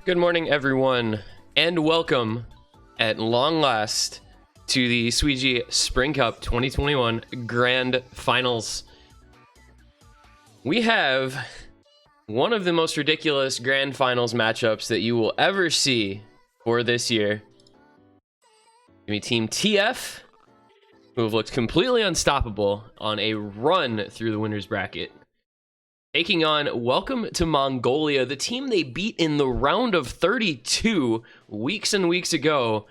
Good morning, everyone, and welcome at long last to the Suiji Spring Cup 2021 Grand Finals. We have one of the most ridiculous Grand Finals matchups that you will ever see for this year. Give me Team TF, who have looked completely unstoppable on a run through the winner's bracket, taking on Welcome to Mongolia, the team they beat in the round of 32 weeks and weeks ago.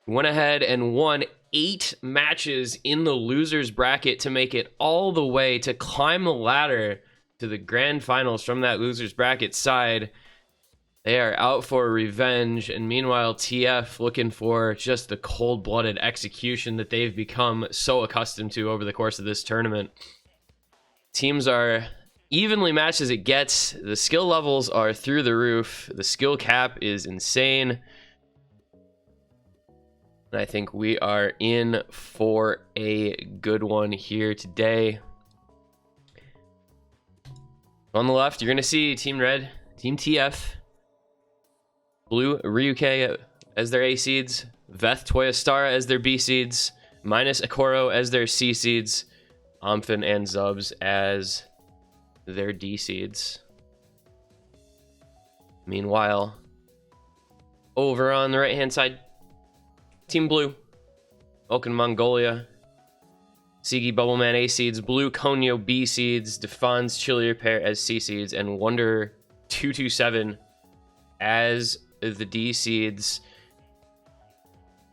Went ahead and won 8 matches in the loser's bracket to make it all the way to climb the ladder to the grand finals from that loser's bracket side. They are out for revenge, and meanwhile TF looking for just the cold-blooded execution that they've become so accustomed to over the course of this tournament. Teams are evenly matched as it gets. The skill levels are through the roof. The skill cap is insane. And I think we are in for a good one here today. On the left, you're going to see Team Red, Team TF, Blue, Ryuke as their A seeds, Veth, Toya Stara as their B seeds, minus Akoro as their C seeds, Amphin and Zubs as their D seeds. Meanwhile, over on the right hand side, Team Blue, Welcome to Mongolia, Sigi Bubbleman A seeds, Blue Konyo B seeds, Defan's Chillier Pair as C seeds, and Wonder 227 as the D seeds.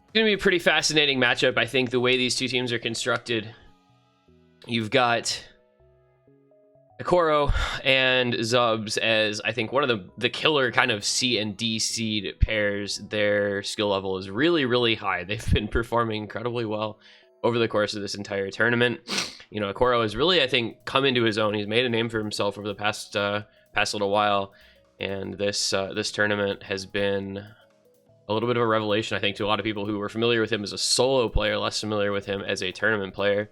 It's going to be a pretty fascinating matchup. I think the way these two teams are constructed, you've got Akoro and Zubs as, I think, one of the killer kind of C and D seed pairs. Their skill level is really, really high. They've been performing incredibly well over the course of this entire tournament. You know, Akoro has really, I think, come into his own. He's made a name for himself over the past little while, and this tournament has been a little bit of a revelation, I think, to a lot of people who were familiar with him as a solo player, less familiar with him as a tournament player.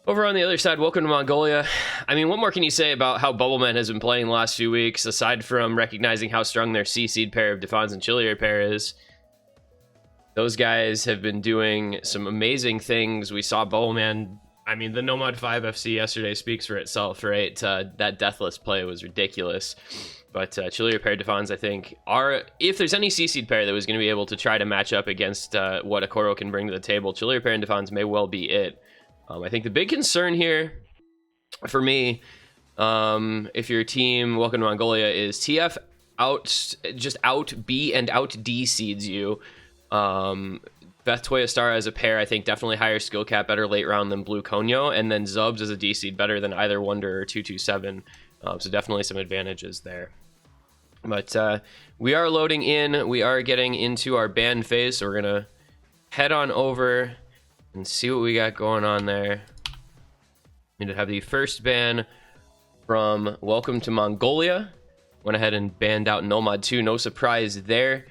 Over on the other side, Welcome to Mongolia. I mean, what more can you say about how Bubbleman has been playing the last few weeks, aside from recognizing how strong their C-seed pair of Defans and Chillier pair is? Those guys have been doing some amazing things. We saw Bubbleman, I mean, the Nomad 5 FC yesterday speaks for itself, right? That Deathless play was ridiculous. But Chillier pair Defans, I think, are, if there's any C-seed pair that was going to be able to try to match up against what Akoro can bring to the table, Chillier pair and Defans may well be it. I think the big concern here for me, if your team Welcome to Mongolia, is TF out B and out D seeds you. Veth Toya Stara as a pair, I think definitely higher skill cap, better late round than Blue Konyo, and then Zubs as a D seed better than either Wonder or 227. So definitely some advantages there. But we are loading in. We are getting into our ban phase, so we're gonna head on over and see what we got going on there. We need to have the first ban from Welcome to Mongolia. Went ahead and banned out Nomad 2. No surprise there.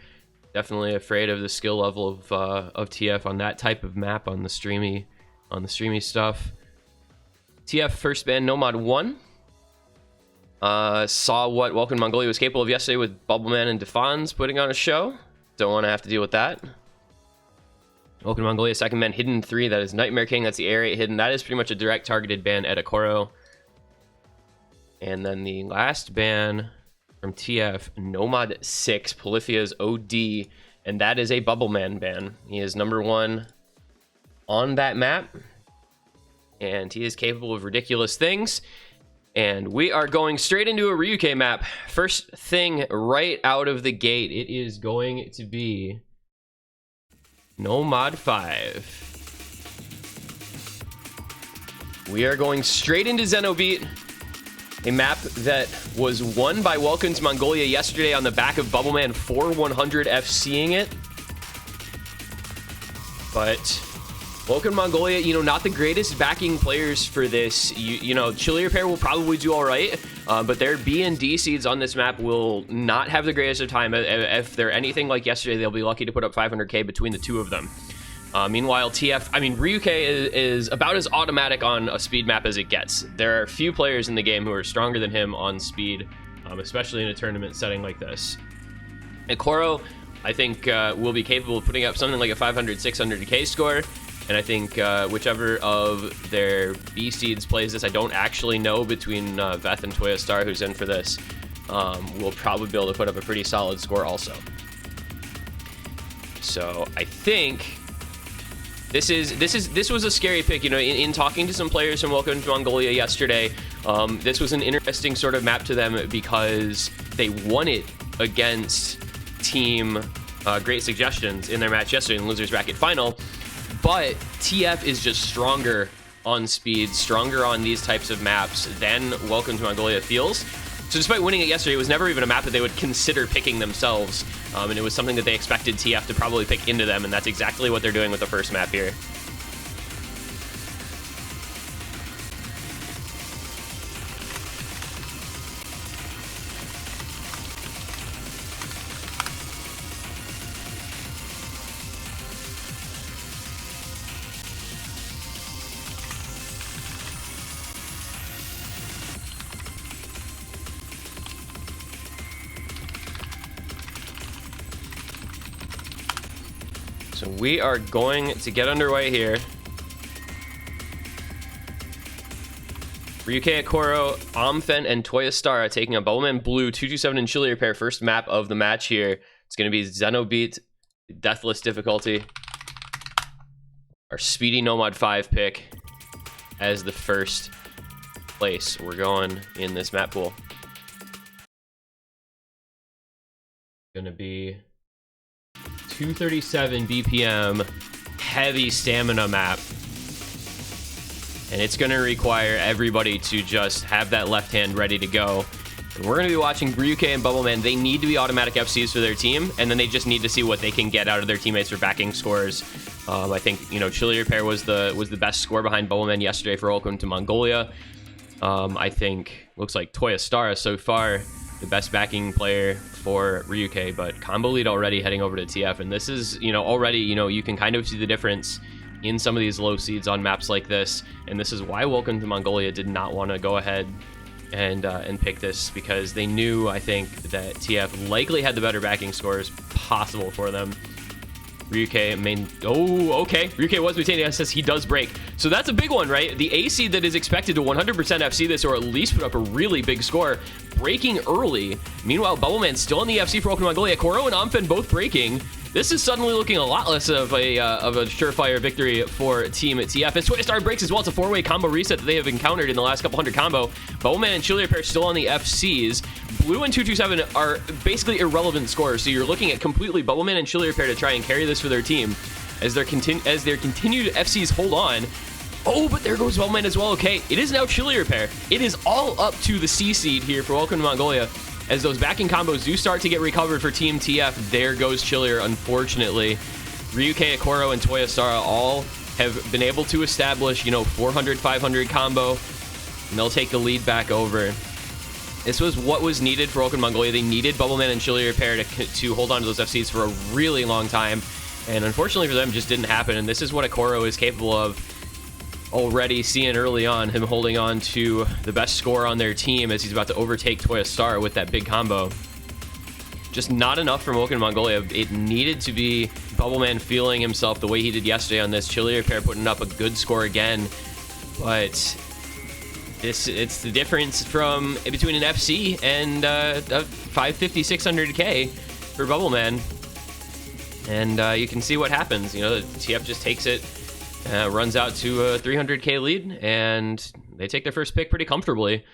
Definitely afraid of the skill level of TF on that type of map, on the streamy stuff. TF first ban Nomad 1. Saw what Welcome to Mongolia was capable of yesterday with Bubbleman and Defans putting on a show. Don't want to have to deal with that. Welcome to Mongolia, second ban, Hidden 3. That is Nightmare King. That's the Air 8 Hidden. That is pretty much a direct targeted ban at Akoro. And then the last ban from TF, Nomad 6, Polyphia's OD. And that is a Bubbleman ban. He is number 1 on that map. And he is capable of ridiculous things. And we are going straight into a Ryuke map. First thing right out of the gate, it is going to be Nomad 5. We are going straight into Xenobeat, a map that was won by Welcome to Mongolia yesterday on the back of Bubbleman 4100 FCing it. But Welcome to Mongolia, you know, not the greatest backing players for this. You know, Chili Repair will probably do all right, but their B and D seeds on this map will not have the greatest of time. If they're anything like yesterday, they'll be lucky to put up 500k between the two of them. Meanwhile, TF, I mean, Ryuke is about as automatic on a speed map as it gets. There are few players in the game who are stronger than him on speed, especially in a tournament setting like this. Akoro, I think, will be capable of putting up something like a 500, 600k score. And I think whichever of their B seeds plays this, I don't actually know, between Veth and Toya Star, who's in for this, will probably be able to put up a pretty solid score also. So I think this was a scary pick. You know, in talking to some players from Welcome to Mongolia yesterday, this was an interesting sort of map to them because they won it against Team Great Suggestions in their match yesterday in the Losers Bracket Final. But TF is just stronger on speed, stronger on these types of maps than Welcome to Mongolia feels. So despite winning it yesterday, it was never even a map that they would consider picking themselves. And it was something that they expected TF to probably pick into them, and that's exactly what they're doing with the first map here. So we are going to get underway here. Ryuke, Akoro, Amphen, and Toya Star are taking a Bubbleman Blue, 227 and Chili Repair, first map of the match here. It's going to be Xenobeat, Deathless difficulty. Our speedy Nomad 5 pick as the first place we're going in this map pool. Going to be 237 BPM, heavy stamina map. And it's going to require everybody to just have that left hand ready to go. And we're going to be watching Ryuke and Bubbleman. They need to be automatic FCs for their team, and then they just need to see what they can get out of their teammates for backing scores. I think, you know, Chili Repair was the best score behind Bubbleman yesterday for Welcome to Mongolia. I think, looks like Toya Star so far the best backing player for Ryuke, but combo lead already heading over to TF, and this is, you know, already, you know, you can kind of see the difference in some of these low seeds on maps like this, and this is why Welcome to Mongolia did not want to go ahead and pick this, because they knew, I think, that TF likely had the better backing scores possible for them. Ryuke Ryuke was maintaining SS. He does break, so that's a big one, right? The A seed that is expected to 100% FC this, or at least put up a really big score, breaking early. Meanwhile, Bubbleman still in the FC for Welcome to Mongolia. Koro and Amphen both breaking. This is suddenly looking a lot less of a surefire victory for Team TF. As Toya Star breaks as well, it's a four-way combo reset that they have encountered in the last couple hundred combo. Bubbleman and Chili Repair still on the FCs. Blue and 227 are basically irrelevant scores, so you're looking at completely Bubbleman and Chili Repair to try and carry this for their team as their continued FCs hold on. Oh, but there goes Bubbleman as well. Okay, it is now Chili Repair. It is all up to the C seed here for Welcome to Mongolia. As those backing combos do start to get recovered for Team TF, there goes Chiller, unfortunately. Ryuke, Akoro, and Toya Star all have been able to establish, you know, 400, 500 combo. and they'll take the lead back over. This was what was needed for Welcome to Mongolia. They needed Bubbleman and Chili Repair to hold on to those FCs for a really long time, and unfortunately for them, it just didn't happen. And this is what Akoro is capable of. Already seeing early on him holding on to the best score on their team as he's about to overtake Toya Star with that big combo. Just not enough from Welcome to Mongolia. It needed to be Bubbleman feeling himself the way he did yesterday on this. Chili Repair putting up a good score again, but it's the difference from between an FC and a 550 600k for Bubbleman, and you can see what happens. You know, the TF just takes it, runs out to a 300k lead, and they take their first pick pretty comfortably.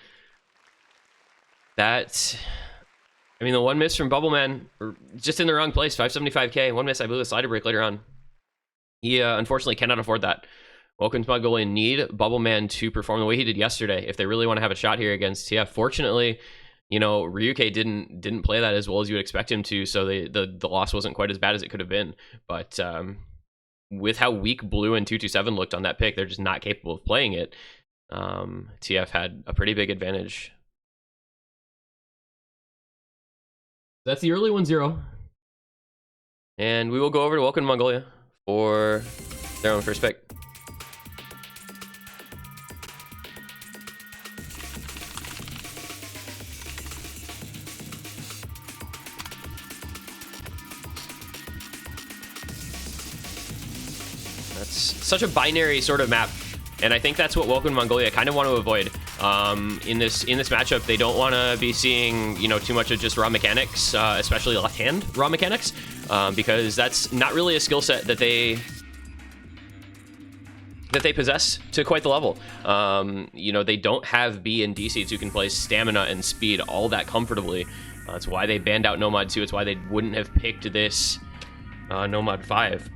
That, I mean, the one miss from Bubbleman, just in the wrong place, 575k. One miss, I blew the slider break later on. He unfortunately cannot afford that. Welcome to Mongolia need Bubbleman to perform the way he did yesterday if they really want to have a shot here against TF. Fortunately, you know, Ryuke didn't play that as well as you would expect him to, so the loss wasn't quite as bad as it could have been. But with how weak Blue and 227 looked on that pick, they're just not capable of playing it. TF had a pretty big advantage. That's the early 1-0. And we will go over to Welcome to Mongolia for their own first pick. That's such a binary sort of map, and I think that's what Welcome to Mongolia kind of want to avoid. In this matchup, they don't want to be seeing, you know, too much of just raw mechanics, especially left-hand raw mechanics, because that's not really a skill set that they possess to quite the level. You know, they don't have B and D seeds who can play stamina and speed all that comfortably. That's why they banned out Nomad 2. It's why they wouldn't have picked this Nomad 5.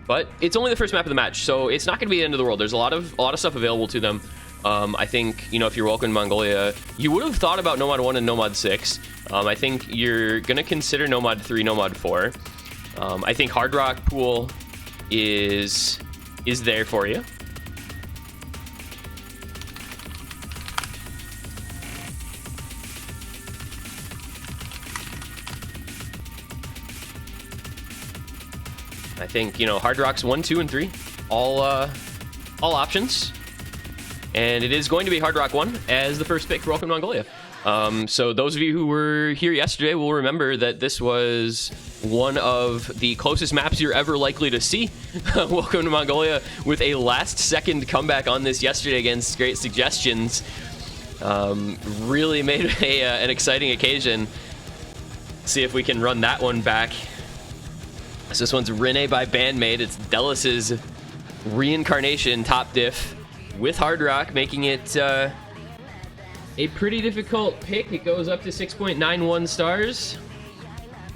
But it's only the first map of the match, so it's not going to be the end of the world. There's a lot of stuff available to them. I think, you know, if you're Welcome to Mongolia, you would have thought about Nomad 1 and Nomad 6. I think you're going to consider Nomad 3, Nomad 4. I think Hard Rock Pool is there for you. I think, you know, Hard Rocks 1, 2, and 3, all options, and it is going to be Hard Rock 1 as the first pick for Welcome to Mongolia. So those of you who were here yesterday will remember that this was one of the closest maps you're ever likely to see. Welcome to Mongolia with a last-second comeback on this yesterday against Great Suggestions. Really made an exciting occasion. See if we can run that one back. So this one's Rene by Bandmate. It's Delis's reincarnation top diff with Hard Rock, making it a pretty difficult pick. It goes up to 6.91 stars.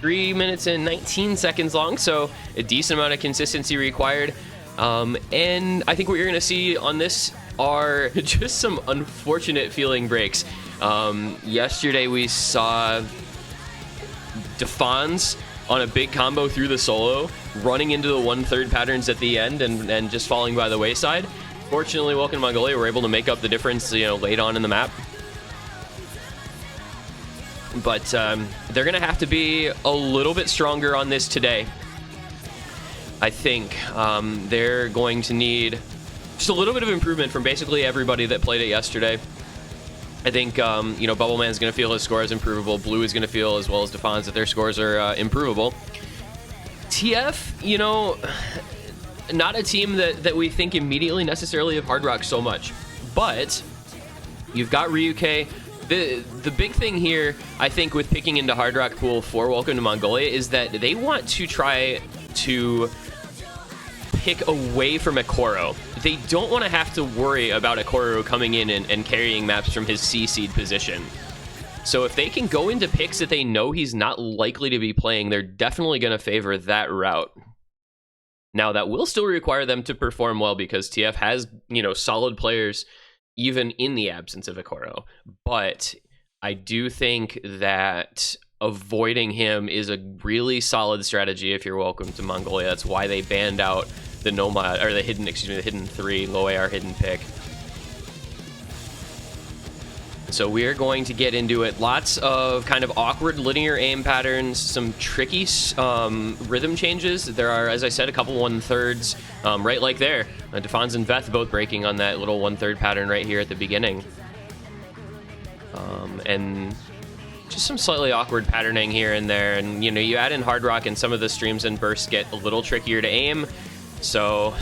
3 minutes and 19 seconds long, so a decent amount of consistency required. And I think what you're going to see on this are just some unfortunate feeling breaks. Yesterday we saw Defons on a big combo through the solo, running into the 1/3 patterns at the end and just falling by the wayside. Fortunately, Welcome to Mongolia were able to make up the difference, you know, late on in the map. But they're going to have to be a little bit stronger on this today. I think they're going to need just a little bit of improvement from basically everybody that played it yesterday. I think, you know, Bubbleman's going to feel his score is improvable. Blue is going to feel, as well as Defons, that their scores are improvable. TF, you know, not a team that we think immediately necessarily of Hard Rock so much. But you've got Ryuke. The big thing here, I think, with picking into Hard Rock Pool for Welcome to Mongolia is that they want to try to pick away from Akoro. They don't want to have to worry about Akoro coming in and carrying maps from his C seed position. So if they can go into picks that they know he's not likely to be playing, they're definitely going to favor that route. Now, that will still require them to perform well because TF has, you know, solid players even in the absence of Akoro. But I do think that avoiding him is a really solid strategy if you're Welcome to Mongolia. That's why they banned out the Nomad, or the hidden 3 low AR hidden pick. So we are going to get into it. Lots of kind of awkward linear aim patterns, some tricky rhythm changes. There are, as I said, a couple 1/3s right like there. Defans and Veth both breaking on that little 1/3 pattern right here at the beginning. And just some slightly awkward patterning here and there. And, you know, you add in Hard Rock and some of the streams and bursts get a little trickier to aim. So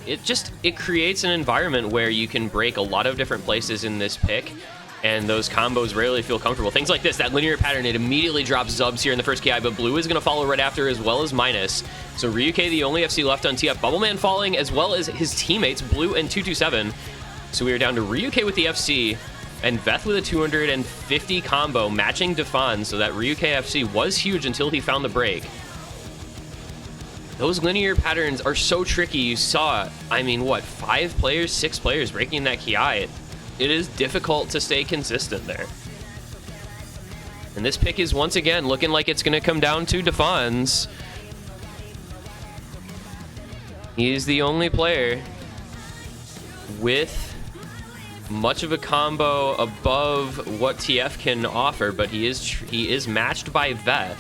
it creates an environment where you can break a lot of different places in this pick. And those combos rarely feel comfortable. Things like this, that linear pattern, it immediately drops Zubs here in the first KI, but Blue is going to follow right after as well as Minus. So Ryuke, the only FC left on TF. Bubbleman falling as well as his teammates, Blue and 227. So we are down to Ryuke with the FC and Veth with a 250 combo, matching Defan. So that Ryuke FC was huge until he found the break. Those linear patterns are so tricky. You saw, I mean, what, 5 players, 6 players breaking that KI. It is difficult to stay consistent there. And this pick is once again looking like it's going to come down to Defans. He is the only player with much of a combo above what TF can offer, but he is matched by Veth.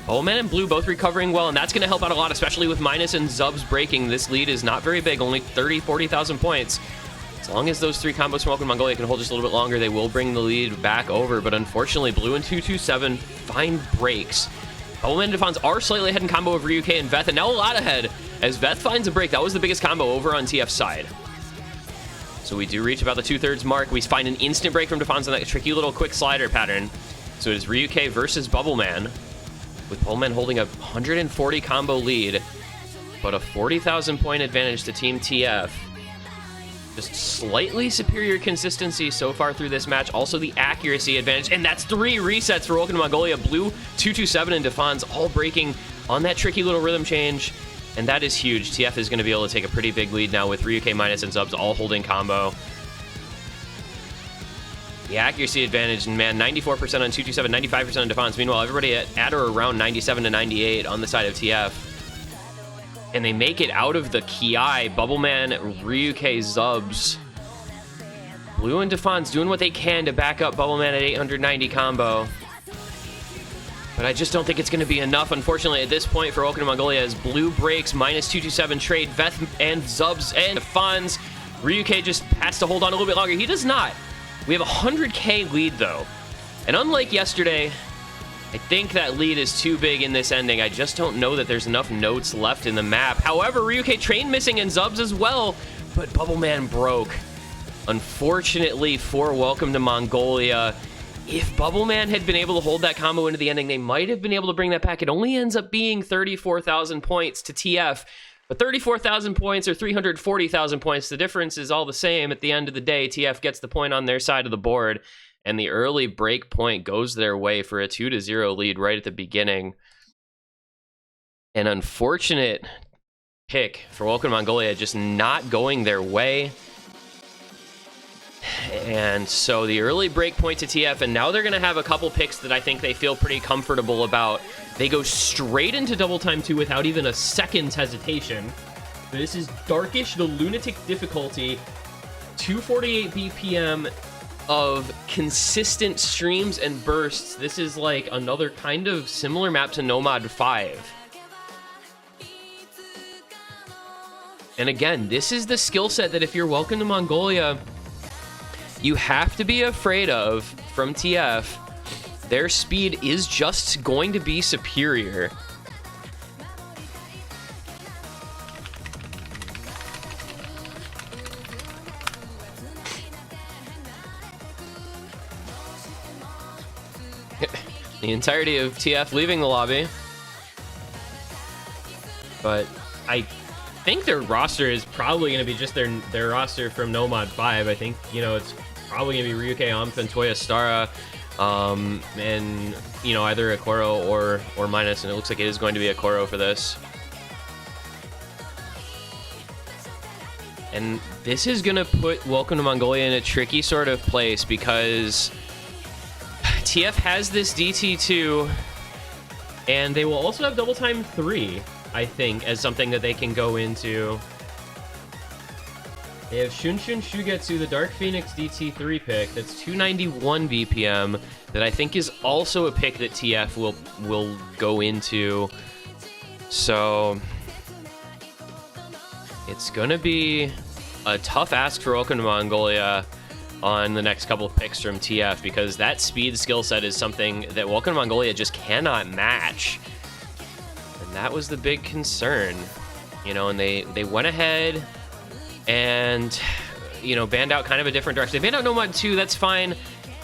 Bubbleman and Blue both recovering well, and that's going to help out a lot, especially with Minus and Zubs breaking. This lead is not very big, only 40,000 points. As long as those 3 combos from Welcome to Mongolia can hold just a little bit longer, they will bring the lead back over. But unfortunately, Blue and 227 find breaks. Bubbleman and Defans are slightly ahead in combo of Ryuke and Veth, and now a lot ahead as Veth finds a break. That was the biggest combo over on TF's side. So we do reach about the 2/3 mark. We find an instant break from Defans on that tricky little quick slider pattern. So it is Ryuke versus Bubbleman, with Bubbleman holding a 140 combo lead, but a 40,000 point advantage to Team TF. Just slightly superior consistency so far through this match. Also the accuracy advantage. And that's 3 resets for Welcome to Mongolia. Blue, 227, and Defans all breaking on that tricky little rhythm change. And that is huge. TF is going to be able to take a pretty big lead now with Ryuke, Minus, and Zubs all holding combo. The accuracy advantage, and man, 94% on 227, 95% on Defans. Meanwhile, everybody at or around 97 to 98 on the side of TF. And they make it out of the Ki. Bubbleman, Ryuke, Zubs. Blue and Defans doing what they can to back up Bubbleman at 890 combo. But I just don't think it's going to be enough, unfortunately, at this point for Welcome to Mongolia, as Blue breaks, Minus 227 trade, Veth and Zubs and Defans. Ryuke just has to hold on a little bit longer. He does not. We have a 100k lead, though. And unlike yesterday, I think that lead is too big in this ending. I just don't know that there's enough notes left in the map. However, Ryuke train missing and Zubs as well, but Bubbleman broke. Unfortunately for Welcome to Mongolia, if Bubbleman had been able to hold that combo into the ending, they might have been able to bring that back. It only ends up being 34,000 points to TF, but 34,000 points or 340,000 points, the difference is all the same. At the end of the day, TF gets the point on their side of the board. And the early break point goes their way for a 2-0 lead right at the beginning. An unfortunate pick for Welcome to Mongolia, just not going their way. And so the early break point to TF, and now they're going to have a couple picks that I think they feel pretty comfortable about. They go straight into Double Time 2 without even a second's hesitation. This is Darkish, the Lunatic difficulty, 248 BPM of consistent streams and bursts. This is like another kind of similar map to Nomad 5. And again, this is the skill set that if you're Welcome to Mongolia, you have to be afraid of from TF. Their speed is just going to be superior. The entirety of TF leaving the lobby. But I think their roster is probably going to be just their roster from Nomad 5. I think, you know, it's probably going to be Ryuke, Amph, and Toya Stara. And, you know, either a Koro or Minus. And it looks like it is going to be a Koro for this. And this is going to put Welcome to Mongolia in a tricky sort of place because TF has this DT2, and they will also have Double Time 3, I think, as something that they can go into. They have Shunshin Shugetsu, the Dark Phoenix DT3 pick. That's 291 BPM. That I think is also a pick that TF will go into. So it's gonna be a tough ask for Welcome to Mongolia on the next couple of picks from TF, because that speed skill set is something that Welcome to Mongolia just cannot match. And that was the big concern, you know, and they went ahead and, you know, banned out kind of a different direction. They banned out Nomad 2, that's fine.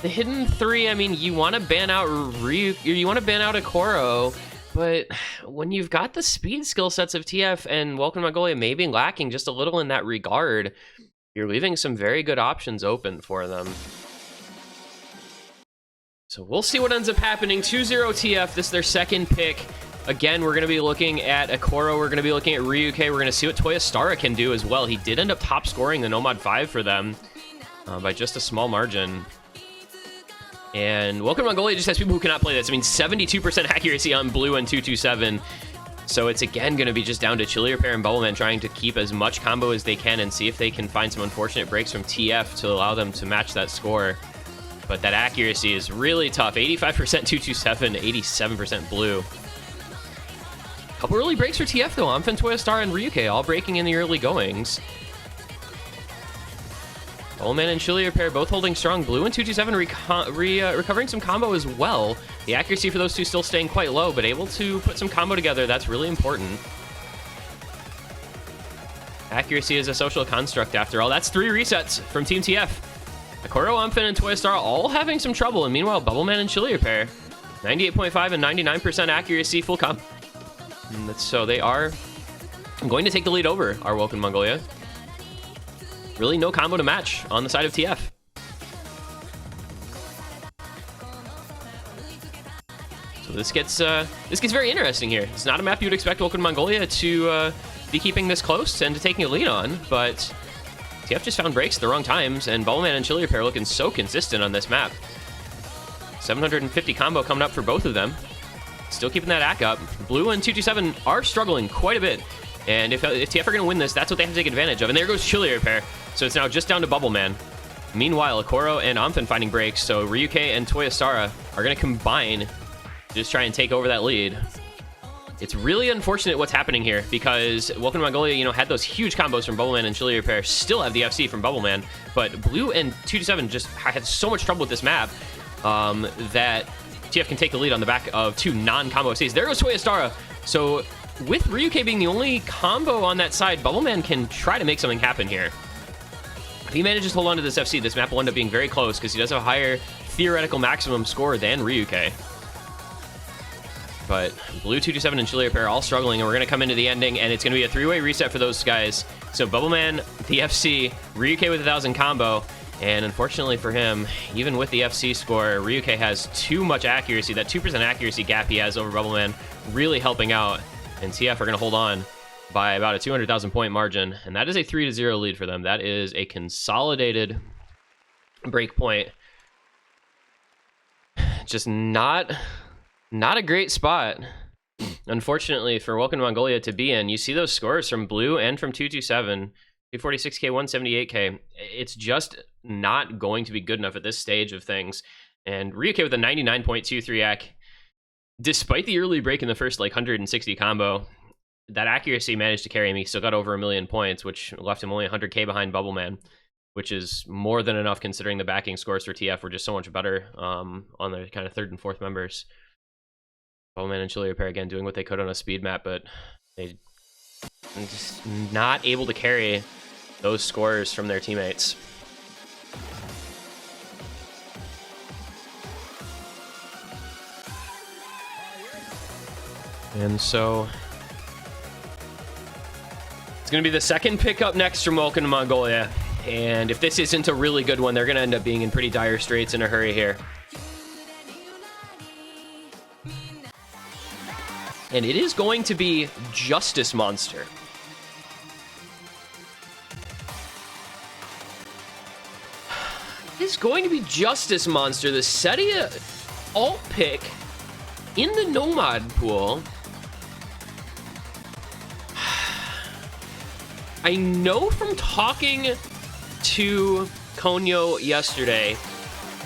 The Hidden 3, I mean, you want to ban out Ryu, you want to ban out Akoro, but when you've got the speed skill sets of TF and Welcome to Mongolia maybe lacking just a little in that regard, you're leaving some very good options open for them. So we'll see what ends up happening. 2-0 TF, this is their second pick. Again, we're going to be looking at Akoro, we're going to be looking at Ryuke, we're going to see what Toyostara can do as well. He did end up top scoring the Nomad 5 for them by just a small margin. And Welcome to Mongolia just has people who cannot play this. I mean, 72% accuracy on Blue and 227. So it's again going to be just down to Chili Repair and Bubbleman trying to keep as much combo as they can and see if they can find some unfortunate breaks from TF to allow them to match that score. But that accuracy is really tough. 85% 227, 87% Blue. Couple early breaks for TF though. Amphan, Toyostar, and Ryuke all breaking in the early goings. Bullman and Chili Repair both holding strong. Blue and 227 recovering some combo as well. The accuracy for those two still staying quite low, but able to put some combo together. That's really important. Accuracy is a social construct after all. That's 3 resets from Team TF. Akoro, Amphan, and Toyostar all having some trouble, and meanwhile, Bubbleman and Chili Repair 98.5 and 99% accuracy, full comp. So they are going to take the lead over our Welcome to Mongolia. Really no combo to match on the side of TF. So this gets very interesting here. It's not a map you would expect Welcome to Mongolia to be keeping this close and to taking a lead on, but TF just found breaks at the wrong times, and Bubbleman and Chili Repair looking so consistent on this map. 750 combo coming up for both of them. Still keeping that ack up. Blue and 227 are struggling quite a bit. And if TF are going to win this, that's what they have to take advantage of. And there goes Chili Repair. So it's now just down to Bubbleman. Meanwhile, Akoro and Amphan finding breaks. So Ryuke and Toyosara are going to combine to just try and take over that lead. It's really unfortunate what's happening here, because Welcome to Mongolia, you know, had those huge combos from Bubbleman and Chili Repair, still have the FC from Bubbleman, but Blue and 227 just had so much trouble with this map that TF can take the lead on the back of 2 non-combo FCs. There goes Toyostara. So with Ryuke being the only combo on that side, Bubbleman can try to make something happen here. If he manages to hold on to this FC, this map will end up being very close, because he does have a higher theoretical maximum score than Ryuke. But Blue, 227, and Chili Repair all struggling, and we're going to come into the ending, and it's going to be a 3-way reset for those guys. So Bubbleman, the FC, Ryuke with 1,000 combo, and unfortunately for him, even with the FC score, Ryuke has too much accuracy. That 2% accuracy gap he has over Bubbleman really helping out, and TF are going to hold on by about a 200,000 point margin, and that is a 3-0 lead for them. That is a consolidated break point. Just not a great spot, unfortunately, for Welcome to Mongolia to be in. You see those scores from Blue and from 227, 246k, 178k. It's just not going to be good enough at this stage of things. And Ryuke with a 99.23 ac, despite the early break in the first like 160 combo, that accuracy managed to carry him. He still got over 1 million points, which left him only 100k behind Bubbleman, which is more than enough considering the backing scores for TF were just so much better on the kind of 3rd and 4th members. Bubbleman and Chili Repair again doing what they could on a speed map, but they just not able to carry those scores from their teammates. And so it's going to be the second pick up next from Welcome to Mongolia. And if this isn't a really good one, they're going to end up being in pretty dire straits in a hurry here. And it is going to be Justice Monster. It is going to be Justice Monster, the Setia alt pick in the Nomad pool. I know from talking to Konyo yesterday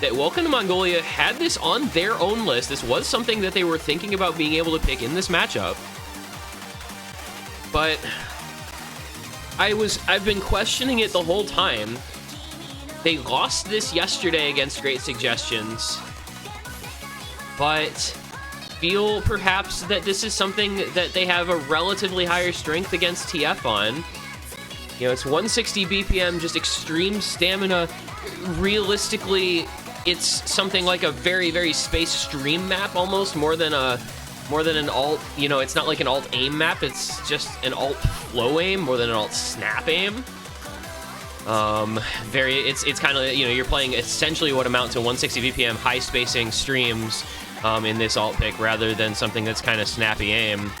that Welcome to Mongolia had this on their own list. This was something that they were thinking about being able to pick in this matchup. But I've been questioning it the whole time. They lost this yesterday against Great Suggestions, but feel perhaps that this is something that they have a relatively higher strength against TF on. You know, it's 160 BPM, just extreme stamina. Realistically, it's something like a very, very space stream map, almost more than an alt. You know, it's not like an alt aim map. It's just an alt flow aim more than an alt snap aim. It's kind of, you know, you're playing essentially what amount to 160 BPM high spacing streams in this alt pick, rather than something that's kind of snappy aim.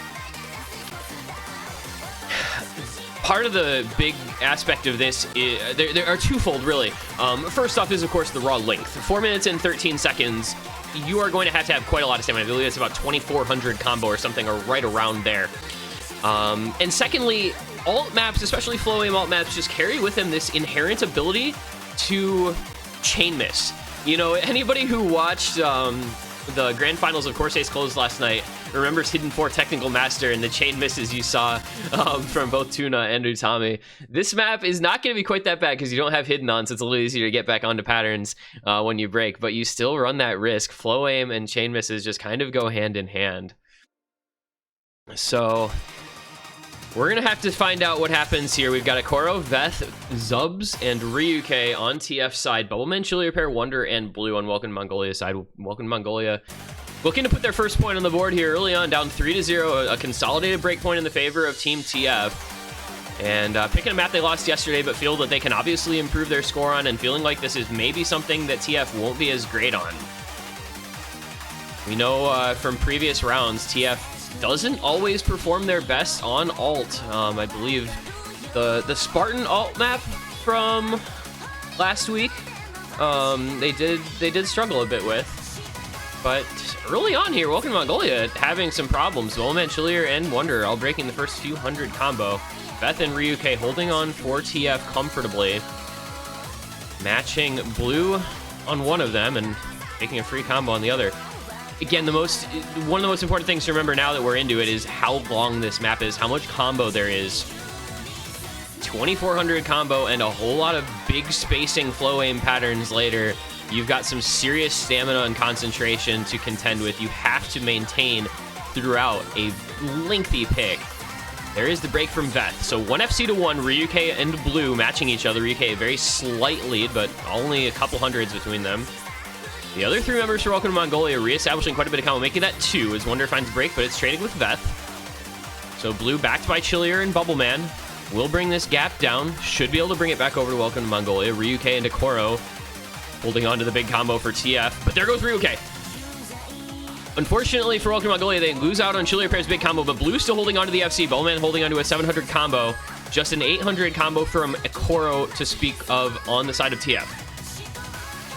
Part of the big aspect of this is, there are twofold, really. First off is, of course, the raw length. 4 minutes and 13 seconds, you are going to have quite a lot of stamina. I believe it's about 2,400 combo or something, or right around there. And secondly, alt maps, especially flow aim alt maps, just carry with them this inherent ability to chain miss. You know, anybody who watched the grand finals of Course Ace Closed last night remembers Hidden 4 Technical Master and the chain misses you saw from both Tuna and Utami. This map is not going to be quite that bad because you don't have Hidden on, so it's a little easier to get back onto patterns when you break, but you still run that risk. Flow aim and chain misses just kind of go hand in hand. So we're going to have to find out what happens here. We've got Akoro, Veth, Zubs, and Ryuke on TF side. Bubbleman, Chili Repair, Wonder, and Blue on Welcome to Mongolia side. Welcome to Mongolia looking to put their first point on the board here early on, down 3-0, a consolidated break point in the favor of Team TF. And picking a map they lost yesterday, but feel that they can obviously improve their score on, and feeling like this is maybe something that TF won't be as great on. We know from previous rounds, TF doesn't always perform their best on alt. I believe the Spartan alt map from last week, they did struggle a bit with. But early on here, Welcome to Mongolia having some problems. Bowman, Chillier, and Wonder all breaking the first few hundred combo. Beth and Ryuke holding on for TF comfortably. Matching Blue on one of them and making a free combo on the other. Again, one of the most important things to remember now that we're into it is how long this map is, how much combo there is. 2,400 combo and a whole lot of big spacing flow aim patterns later. You've got some serious stamina and concentration to contend with. You have to maintain throughout a lengthy pick. There is the break from Veth. So 1 FC to 1, Ryuke and Blue matching each other. Ryuke a very slight lead, but only a couple hundreds between them. The other three members for Welcome to Mongolia reestablishing quite a bit of combo, making that 2 as Wonder finds break, but it's trading with Veth. So Blue backed by Chillier and Bubbleman will bring this gap down. Should be able to bring it back over to Welcome to Mongolia. Ryuke and Akoro holding on to the big combo for TF, but there goes Ryuke. Unfortunately for Welcome to Mongolia, they lose out on Chillier Pair's big combo, but Blue still holding on to the FC. Bubbleman holding on to a 700 combo. Just an 800 combo from Akoro to speak of on the side of TF.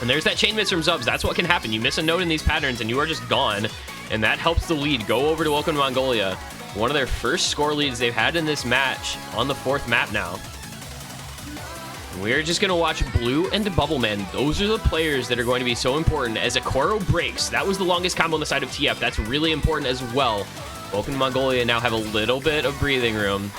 And there's that chain miss from Zubs. That's what can happen. You miss a note in these patterns and you are just gone. And that helps the lead go over to Welcome to Mongolia. One of their first score leads they've had in this match on the 4th map now. We're just going to watch Blue and Bubbleman. Those are the players that are going to be so important as Akoro breaks. That was the longest combo on the side of TF. That's really important as well. Welcome to Mongolia now have a little bit of breathing room.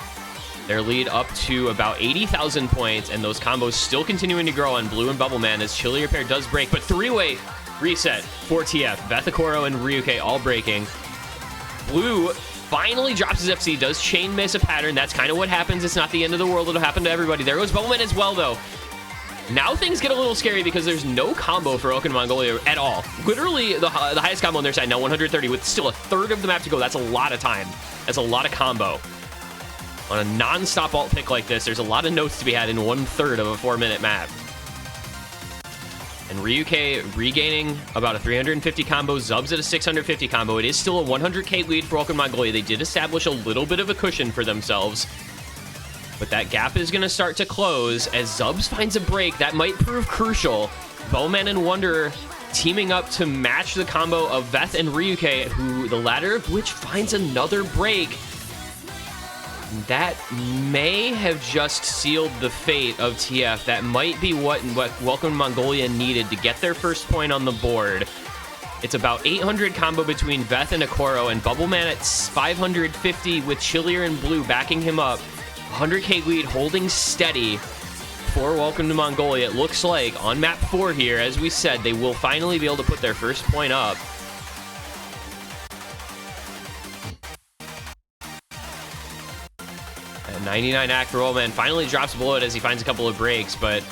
Their lead up to about 80,000 points, and those combos still continuing to grow on Blue and Bubbleman as Chillier Pair does break, but 3-way reset for TF. Veth, Akoro, and Ryuke all breaking. Blue finally drops his FC, does chain miss a pattern. That's kind of what happens. It's not the end of the world. It'll happen to everybody. There goes Bubbleman as well, though. Now things get a little scary because there's no combo for Welcome to Mongolia at all. Literally the highest combo on their side now, 130, with still a third of the map to go. That's a lot of time. That's a lot of combo. On a non-stop alt pick like this, there's a lot of notes to be had in 1/3 of a 4-minute map. And Ryuke regaining about a 350 combo, Zubs at a 650 combo. It is still a 100k lead for Welcome to Mongolia. They did establish a little bit of a cushion for themselves. But that gap is going to start to close as Zubs finds a break. That might prove crucial. Bowman and Wonder teaming up to match the combo of Veth and Ryuke, who the latter of which finds another break. That may have just sealed the fate of TF. That might be what Welcome to Mongolia needed to get their first point on the board. It's about 800 combo between Veth and Akoro, and Bubbleman at 550 with Chillier and Blue backing him up. 100k lead holding steady for Welcome to Mongolia. It looks like on map 4 here, as we said, they will finally be able to put their first point up. At 99 act for Bubbleman finally drops below it as he finds a couple of breaks, but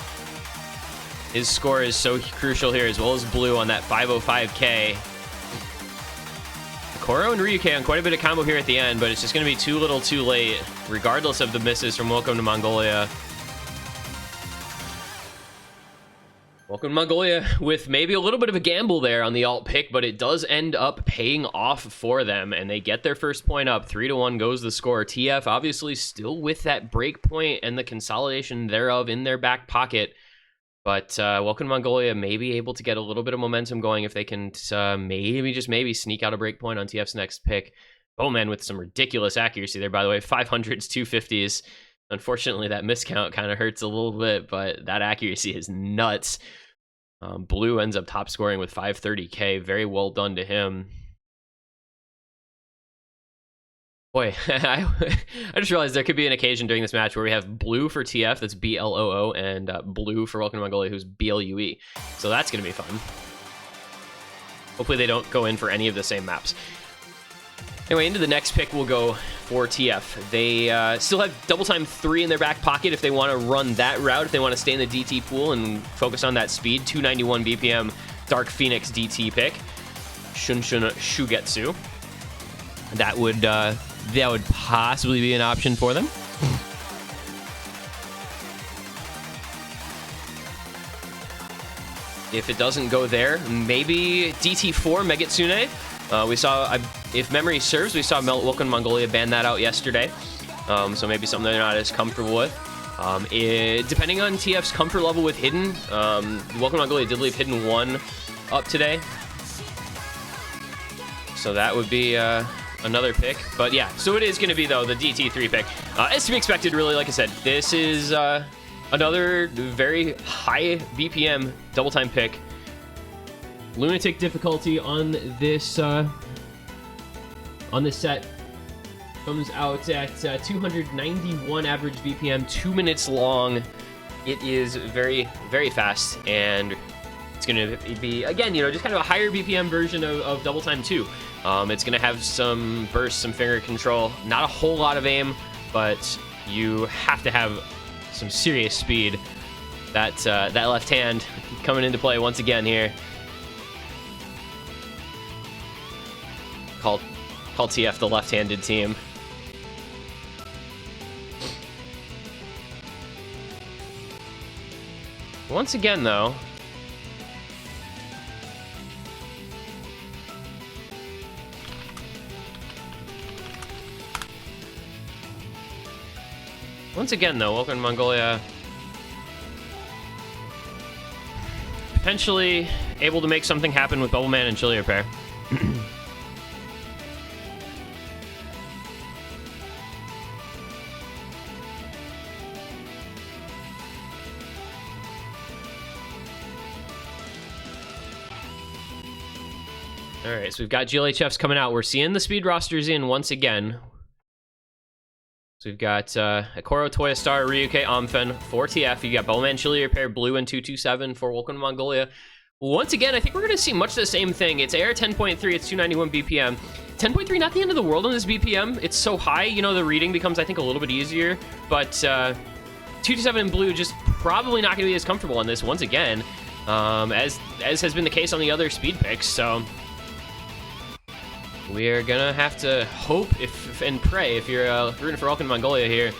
his score is so crucial here, as well as Blue on that 505k. Koro and Ryuke on quite a bit of combo here at the end, but it's just going to be too little too late, regardless of the misses from Welcome to Mongolia. Welcome to Mongolia with maybe a little bit of a gamble there on the alt pick, but it does end up paying off for them, and they get their first point up. 3-1 goes the score. TF obviously still with that break point and the consolidation thereof in their back pocket. But Welcome to Mongolia may be able to get a little bit of momentum going if they can maybe sneak out a breakpoint on TF's next pick. Bowman with some ridiculous accuracy there, by the way. 500s, 250s. Unfortunately, that miscount kind of hurts a little bit, but that accuracy is nuts. Blue ends up top scoring with 530k. Very well done to him. Boy, I just realized there could be an occasion during this match where we have Blue for TF, that's BLOO, and Blue for Welcome to Mongolia, who's BLUE. So that's going to be fun. Hopefully they don't go in for any of the same maps. Anyway, into the next pick we'll go for TF. They still have double time 3 in their back pocket if they want to run that route, if they want to stay in the DT pool and focus on that speed. 291 BPM Dark Phoenix DT pick. Shunshin Shugetsu. That would possibly be an option for them. If it doesn't go there, maybe DT4 Megitsune. We saw, if memory serves, we saw Welcome to Mongolia ban that out yesterday. So maybe something they're not as comfortable with. Depending on TF's comfort level with Hidden, Welcome to Mongolia did leave Hidden 1 up today. So that would be another pick. But yeah, so it is going to be, though, the DT3 pick. As to be expected, really, like I said, this is another very high BPM double time pick. Lunatic difficulty on this set comes out at 291 average BPM, 2 minutes long. It is very, very fast, and it's going to be, again, just kind of a higher BPM version of Double Time 2. It's going to have some burst, some finger control, not a whole lot of aim, but you have to have some serious speed. That left hand coming into play once again here. Call TF the left-handed team. Once again, though, Welcome to Mongolia potentially able to make something happen with Bubbleman and Chillier pair. All right, so we've got GLHFs coming out. We're seeing the speed rosters in once again. So we've got Akoro, Toya Star, Ryuke, Omfen for TF. You got Bowman, Chillier pair, Blue, and 227 for Welcome to Mongolia. Once again, I think we're going to see much the same thing. It's AR 10.3, it's 291 BPM. 10.3, not the end of the world on this BPM. It's so high, the reading becomes, I think, a little bit easier. But 227 and Blue just probably not going to be as comfortable on this once again, as has been the case on the other speed picks. So we're gonna have to hope and pray, if you're rooting for Welcome to Mongolia here,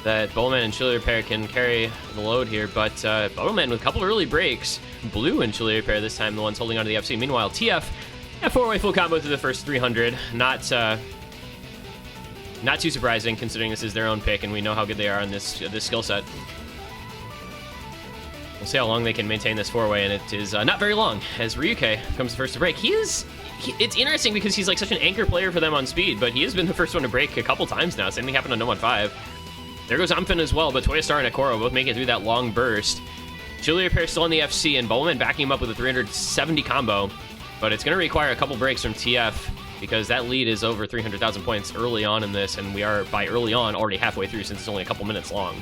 that Bowman and Chillier pair can carry the load here. But Bowman with a couple early breaks. Blue and Chillier pair this time, the ones holding on to the FC. Meanwhile, TF, a 4-way full combo through the first 300. Not too surprising, considering this is their own pick, and we know how good they are on this skill set. We'll see how long they can maintain this 4-way, and it is not very long, as Ryuke comes first to break. He is it's interesting because he's like such an anchor player for them on speed, but he has been the first one to break a couple times now. Same thing happened on No 1-5. There goes Amphin as well, but Toya Star and Akoro both make it through that long burst. Chili Repair still on the FC, and Bowman backing him up with a 370 combo, but it's going to require a couple breaks from TF because that lead is over 300,000 points early on in this, and we are, by early on, already halfway through since it's only a couple minutes long.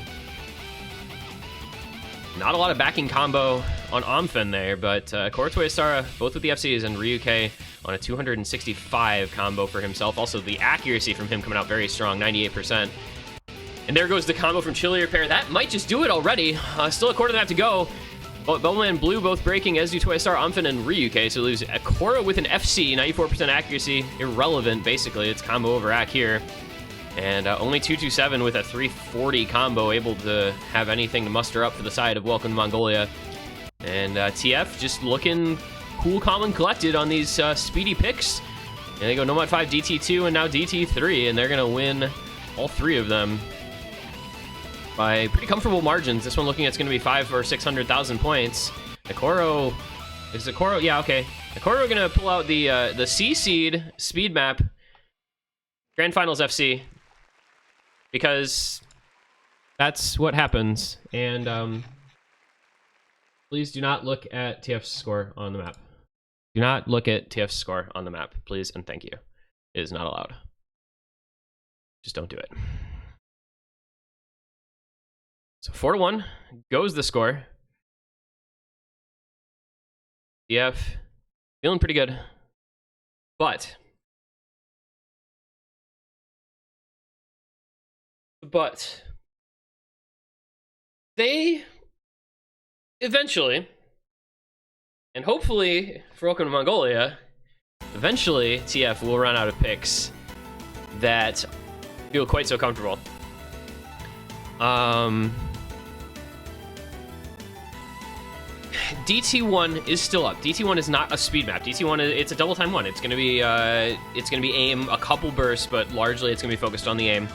Not a lot of backing combo on Amphin there, but Akoro Toyastara, both with the FCs, and Ryuke on a 265 combo for himself. Also, the accuracy from him coming out very strong, 98%. And there goes the combo from Chili Repair. That might just do it already. Still a quarter of that to go. Bowman and Blue both breaking, as do Toyastar, Amphin, and Ryuke. So lose Akoro with an FC, 94% accuracy. Irrelevant, basically. It's combo over Ak here. And only 227 with a 340 combo, able to have anything to muster up for the side of Welcome to Mongolia. And TF just looking cool, calm, and collected on these speedy picks. And they go No Mod 5, DT2, and now DT3, and they're going to win all three of them by pretty comfortable margins. This one looking at it's going to be 500,000 or 600,000 points. Akoro, is Akoro? Yeah, okay. Akoro going to pull out the C seed speed map, Grand Finals FC, because that's what happens. And please do not look at TF's score on the map. Do not look at TF's score on the map, please and thank you. It is not allowed. Just don't do it. So 4-1 goes the score. TF feeling pretty good, but they eventually, and hopefully for Welcome to Mongolia, eventually TF will run out of picks that feel quite so comfortable. DT1 is still up. DT1 is not a speed map. DT1 it's a double time one. It's gonna be aim, a couple bursts, but largely it's gonna be focused on the aim.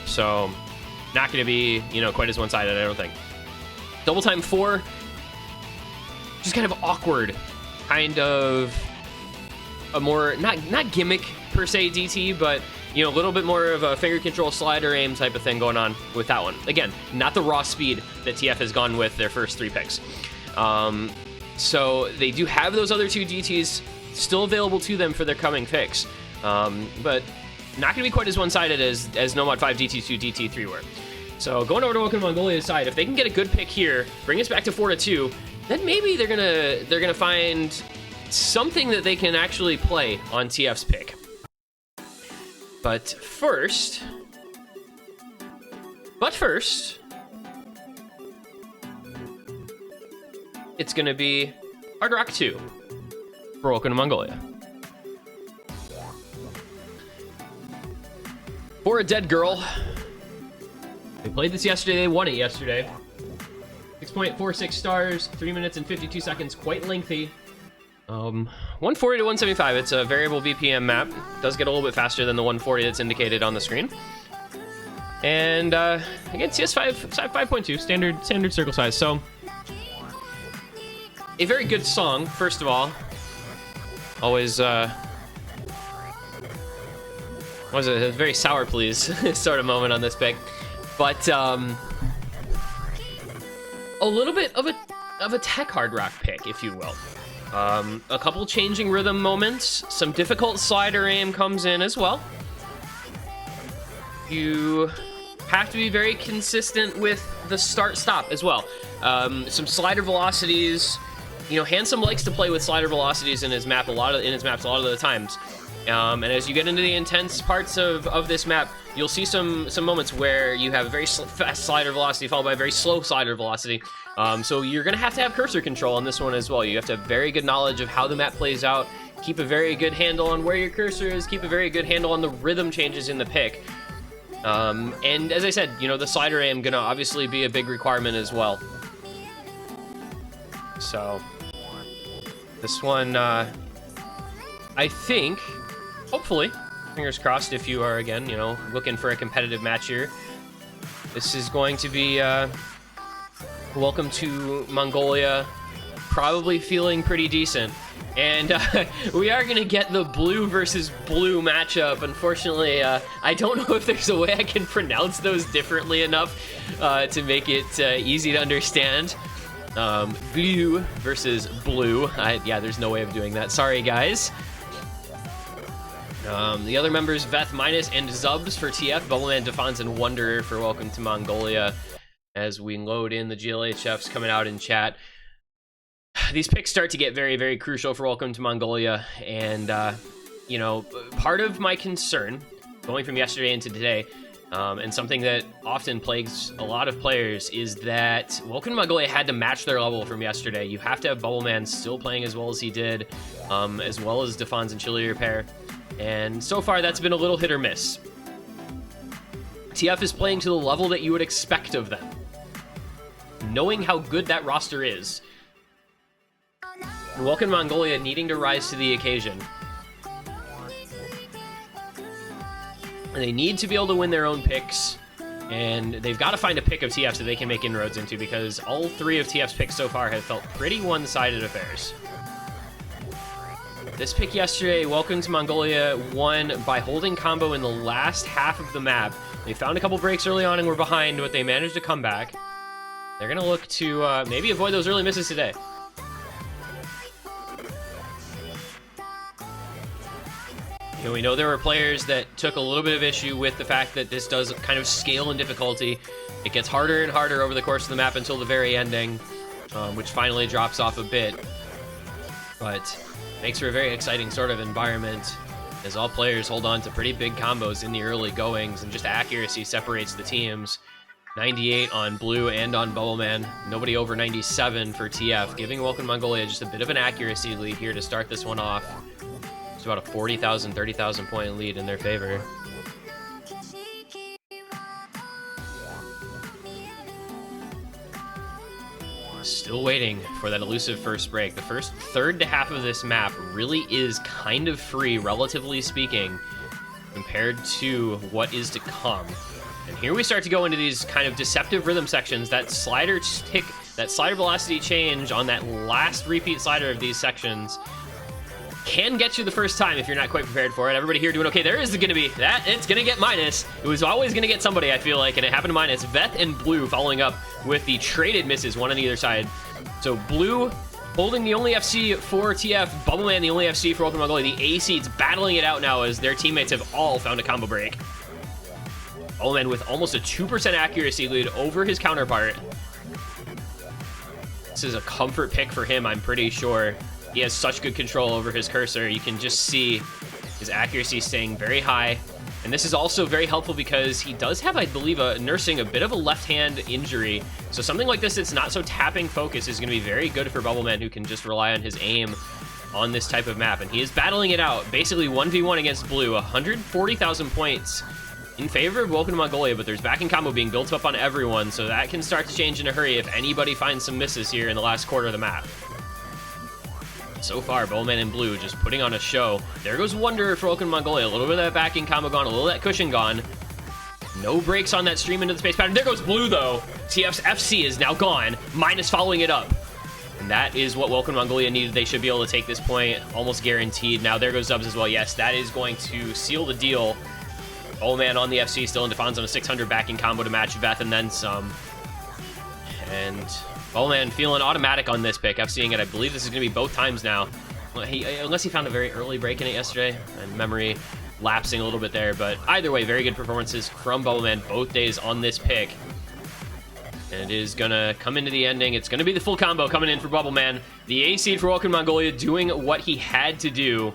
So not gonna be, you know, quite as one-sided, I don't think. Double time 4, just kind of awkward, kind of a more not gimmick per se DT, but you know, a little bit more of a finger control slider aim type of thing going on with that one. Again, not the raw speed that TF has gone with their first 3 picks. So they do have those other 2 DTs still available to them for their coming picks, but not going to be quite as one-sided as No Mod 5, DT2, DT3 were. So going over to Welcome to Mongolia's side, if they can get a good pick here, bring us back to 4-2, then maybe they're gonna find something that they can actually play on TF's pick. But first, it's gonna be Hard Rock 2 for Welcome to Mongolia. For a Dead Girl, they played this yesterday, they won it yesterday. 6.46 stars, 3 minutes and 52 seconds, quite lengthy. 140 to 175, it's a variable VPM map. It does get a little bit faster than the 140 that's indicated on the screen. And again, CS5 5.2, standard circle size. So a very good song, first of all. Always was a very sour please sort of moment on this pick. But a little bit of a tech hard rock pick, if you will. A couple changing rhythm moments, some difficult slider aim comes in as well. You have to be very consistent with the start-stop as well. Some slider velocities. You know, Handsome likes to play with slider velocities in his maps a lot of the times. And as you get into the intense parts of this map, you'll see some moments where you have a very fast slider velocity followed by a very slow slider velocity. So you're going to have cursor control on this one as well. You have to have very good knowledge of how the map plays out, keep a very good handle on where your cursor is, keep a very good handle on the rhythm changes in the pick. And as I said, you know, the slider aim going to obviously be a big requirement as well. So this one, I think, hopefully, fingers crossed, if you are, again, you know, looking for a competitive match here, this is going to be Welcome to Mongolia, probably feeling pretty decent. And we are going to get the blue versus blue matchup. Unfortunately, I don't know if there's a way I can pronounce those differently enough to make it easy to understand. Blue versus blue. Yeah, there's no way of doing that. Sorry, guys. The other members, Veth Minus and Zubs for TF, Bubbleman, Defons, and Wanderer for Welcome to Mongolia. As we load in the GLHFs coming out in chat. These picks start to get very, very crucial for Welcome to Mongolia, and, you know, part of my concern, going from yesterday into today, and something that often plagues a lot of players, is that Welcome to Mongolia had to match their level from yesterday. You have to have Bubbleman still playing as well as he did, as well as Defons and Chili Repair, and so far that's been a little hit or miss. TF is playing to the level that you would expect of them, knowing how good that roster is. And Welcome to Mongolia needing to rise to the occasion. And they need to be able to win their own picks, and they've got to find a pick of TFs that they can make inroads into, because all three of TF's picks so far have felt pretty one-sided affairs. This pick yesterday, Welcome to Mongolia, won by holding combo in the last half of the map. They found a couple breaks early on and were behind, but they managed to come back. They're going to look to maybe avoid those early misses today. You know, we know there were players that took a little bit of issue with the fact that this does kind of scale in difficulty. It gets harder and harder over the course of the map until the very ending, which finally drops off a bit. But makes for a very exciting sort of environment, as all players hold on to pretty big combos in the early goings, and just accuracy separates the teams. 98 on Blue and on Bubbleman. Nobody over 97 for TF, giving Welcome to Mongolia just a bit of an accuracy lead here to start this one off. It's about a 40,000, 30,000 point lead in their favor. Still waiting for that elusive first break. The first third to half of this map really is kind of free, relatively speaking, compared to what is to come. And here we start to go into these kind of deceptive rhythm sections. That slider tick, that slider velocity change on that last repeat slider of these sections can get you the first time if you're not quite prepared for it. Everybody here doing okay. There is going to be that. It's going to get minus. It was always going to get somebody, I feel like, and it happened to minus. Veth and Blue following up with the traded misses, one on either side. So Blue holding the only FC for TF, Bubbleman the only FC for Welcome to Mongolia. The A seeds battling it out now as their teammates have all found a combo break. Bubbleman with almost a 2% accuracy lead over his counterpart. This is a comfort pick for him, I'm pretty sure. He has such good control over his cursor. You can just see his accuracy staying very high. And this is also very helpful because he does have, I believe, nursing a bit of a left hand injury. So something like this that's not so tapping focus is going to be very good for Bubbleman, who can just rely on his aim on this type of map. And he is battling it out, basically 1v1 against Blue. 140,000 points in favor of Welcome to Mongolia, but there's backing combo being built up on everyone, so that can start to change in a hurry if anybody finds some misses here in the last quarter of the map. So far, Bubbleman and Blue just putting on a show. There goes Wanderer for Welcome to Mongolia. A little bit of that backing combo gone, a little of that cushion gone. No breaks on that stream into the space pattern. There goes Blue, though. TF's FC is now gone, minus following it up. And that is what Welcome to Mongolia needed. They should be able to take this point, almost guaranteed. Now, there goes Dubs as well. Yes, that is going to seal the deal. Bubbleman on the FC, still in Defons on a 600 backing combo to match Veth and then some. And Bubbleman feeling automatic on this pick. FCing it, I believe this is going to be both times now. Unless he found a very early break in it yesterday, and memory lapsing a little bit there. But either way, very good performances from Bubbleman both days on this pick. And it is going to come into the ending. It's going to be the full combo coming in for Bubbleman. The A seed for Welcome to Mongolia doing what he had to do.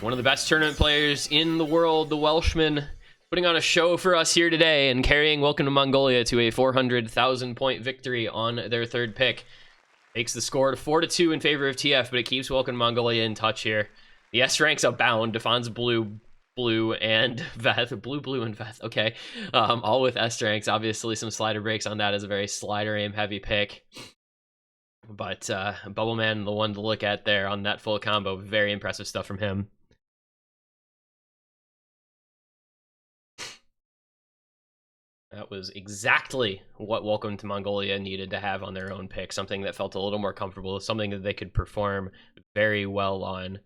One of the best tournament players in the world, the Welshman, putting on a show for us here today and carrying Welcome to Mongolia to a 400,000 point victory on their third pick. Makes the score to 4-2 in favor of TF, but it keeps Welcome to Mongolia in touch here. The S ranks abound. Defons Blue, and Veth. Blue, and Veth. Okay. All with S ranks. Obviously, some slider breaks on that is a very slider aim heavy pick. But Bubbleman, the one to look at there on that full combo. Very impressive stuff from him. That was exactly what Welcome to Mongolia needed to have on their own pick. Something that felt a little more comfortable, something that they could perform very well on.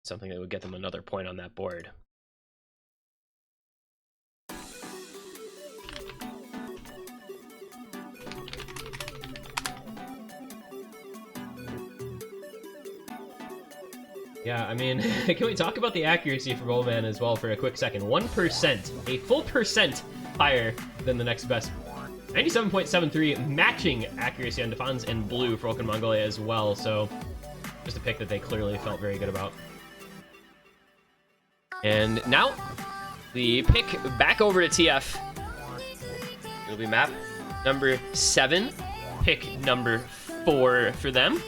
Something that would get them another point on that board. Yeah, I mean, can we talk about the accuracy for Bowman as well for a quick second? 1%, a full percent higher than the next best. 97.73, matching accuracy on Defans and Blue for Welcome to Mongolia as well, so just a pick that they clearly felt very good about. And now, the pick back over to TF. It'll be map number 7, pick number 4 for them.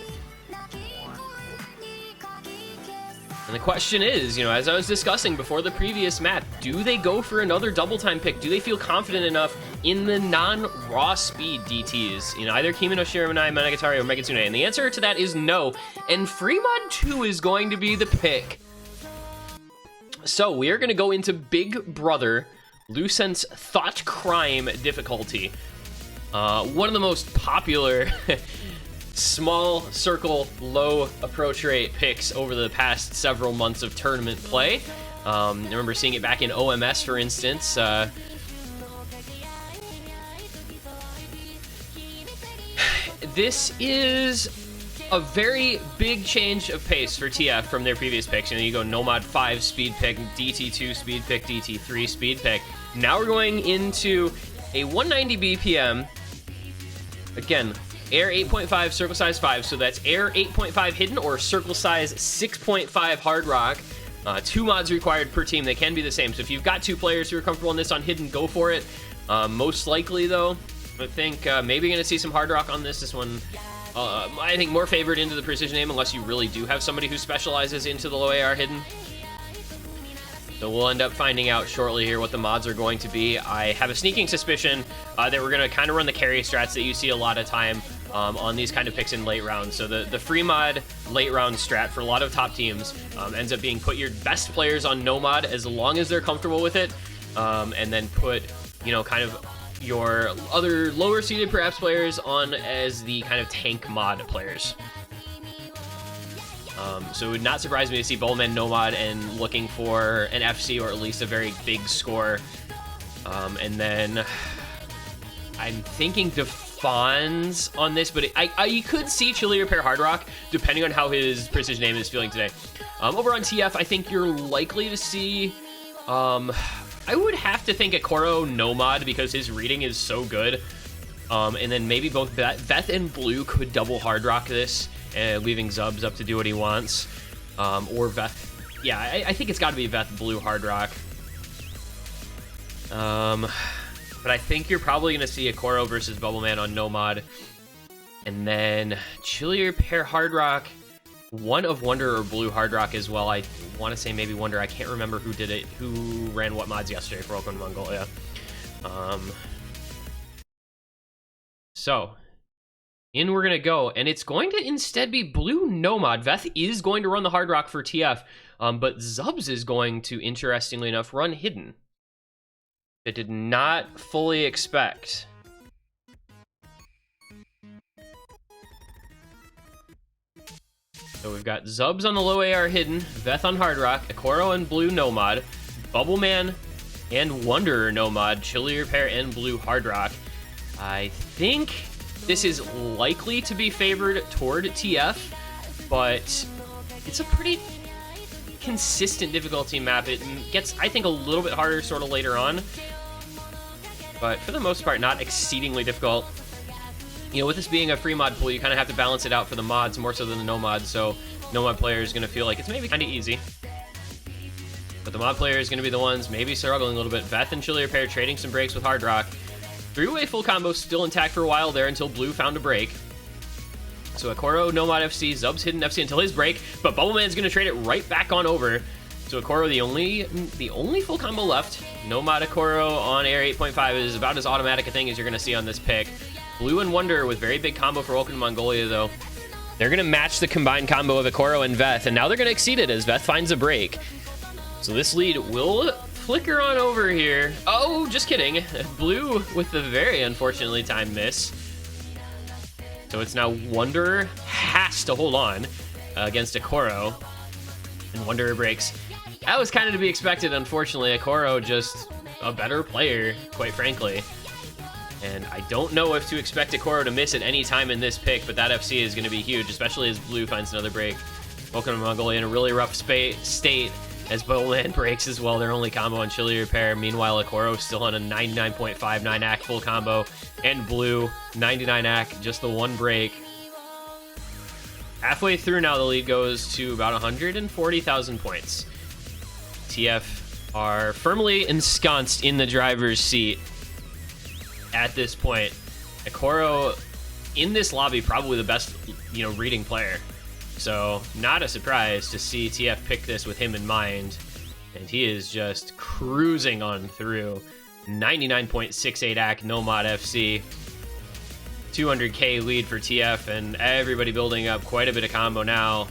And the question is, you know, as I was discussing before the previous map, do they go for another double time pick? Do they feel confident enough in the non-raw speed DTs? You know, either Kimi no Shiramanai, Monogatari, or Megatsune. And the answer to that is no. And Freemod 2 is going to be the pick. So we are going to go into Big Brother, Lucent's Thought Crime difficulty. One of the most popular small circle, low approach rate picks over the past several months of tournament play. I remember seeing it back in OMS, for instance. This is a very big change of pace for TF from their previous picks. You know, you go Nomad 5 speed pick, DT2 speed pick, DT3 speed pick. Now we're going into a 190 BPM. Again, air 8.5, circle size 5, so that's air 8.5 hidden or circle size 6.5 hard rock. 2 mods required per team. They can be the same, so if you've got 2 players who are comfortable in this on hidden, go for it. Most likely, though, I think maybe going to see some hard rock on this. This one, I think, more favored into the precision aim unless you really do have somebody who specializes into the low AR hidden. So we'll end up finding out shortly here what the mods are going to be. I have a sneaking suspicion that we're going to kind of run the carry strats that you see a lot of time on these kind of picks in late rounds. So the free mod late round strat for a lot of top teams ends up being put your best players on no mod as long as they're comfortable with it, and then put, you know, kind of your other lower seeded perhaps players on as the kind of tank mod players. So it would not surprise me to see Bowman no mod and looking for an FC or at least a very big score. And then I'm thinking Defans on this, but you could see Chili Repair Hard Rock depending on how his precision aim is feeling today. Over on TF, I think you're likely to see, I would have to think Akoro no mod because his reading is so good. And then maybe both Veth and Blue could double Hard Rock this, leaving Zubs up to do what he wants. Or Veth. Yeah, I think it's got to be Veth Blue Hard Rock. But I think you're probably going to see Akoro versus Bubbleman on no mod. And then Chili Repair Hard Rock, one of Wonder or Blue Hard Rock as well. I want to say maybe Wonder. I can't remember who did it, who ran what mods yesterday for Welcome to Mongolia. So, in we're going to go, and it's going to instead be Blue Nomad. Veth is going to run the Hard Rock for TF, but Zubs is going to, interestingly enough, run Hidden. I did not fully expect. So we've got Zubs on the low AR Hidden, Veth on Hard Rock, Akoro and Blue Nomad, Bubbleman and Wanderer Nomad, Chili Repair and Blue Hard Rock. I think this is likely to be favored toward TF, but it's a pretty consistent difficulty map. It gets, I think, a little bit harder sort of later on, but for the most part, not exceedingly difficult. You know, with this being a free mod pool, you kind of have to balance it out for the mods more so than the no mods, so no mod player is going to feel like it's maybe kind of easy. But the mod player is going to be the ones maybe struggling a little bit. Veth and Chili Repair trading some breaks with Hard Rock. 3-way full combo still intact for a while there until Blue found a break. So Akoro, Nomad FC, Zubs Hidden FC until his break, but Bubbleman's going to trade it right back on over. So Akoro, the only full combo left. Nomad Akoro on air 8.5 is about as automatic a thing as you're going to see on this pick. Blue and Wonder with very big combo for Welcome to Mongolia, though. They're going to match the combined combo of Akoro and Veth, and now they're going to exceed it as Veth finds a break. So this lead will flicker on over here. Oh, just kidding. Blue with the very unfortunately timed miss. So it's now Wanderer has to hold on against Akoro. And Wanderer breaks. That was kind of to be expected, unfortunately. Akoro just a better player, quite frankly. And I don't know if to expect Akoro to miss at any time in this pick, but that FC is going to be huge, especially as Blue finds another break. Welcome to Mongolia in a really rough state as Bowland breaks as well, their only combo on Chili Repair. Meanwhile, Akoro still on a 99.59 AC full combo, and Blue, 99 AC, just the one break. Halfway through now, the lead goes to about 140,000 points. TF are firmly ensconced in the driver's seat at this point. Akoro, in this lobby, probably the best, reading player. So, not a surprise to see TF pick this with him in mind. And he is just cruising on through. 99.68 AC, no mod FC. 200k lead for TF, and everybody building up quite a bit of combo now.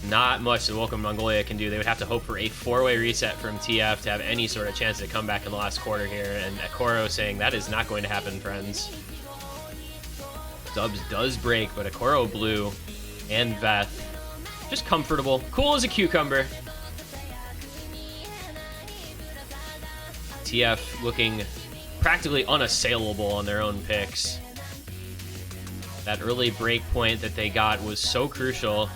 Not much that Welcome to Mongolia can do. They would have to hope for a 4-way reset from TF to have any sort of chance to come back in the last quarter here. And Akoro saying that is not going to happen, friends. Dubs does break, but Akoro Blue and Veth just comfortable, cool as a cucumber. TF looking practically unassailable on their own picks. That early break point that they got was so crucial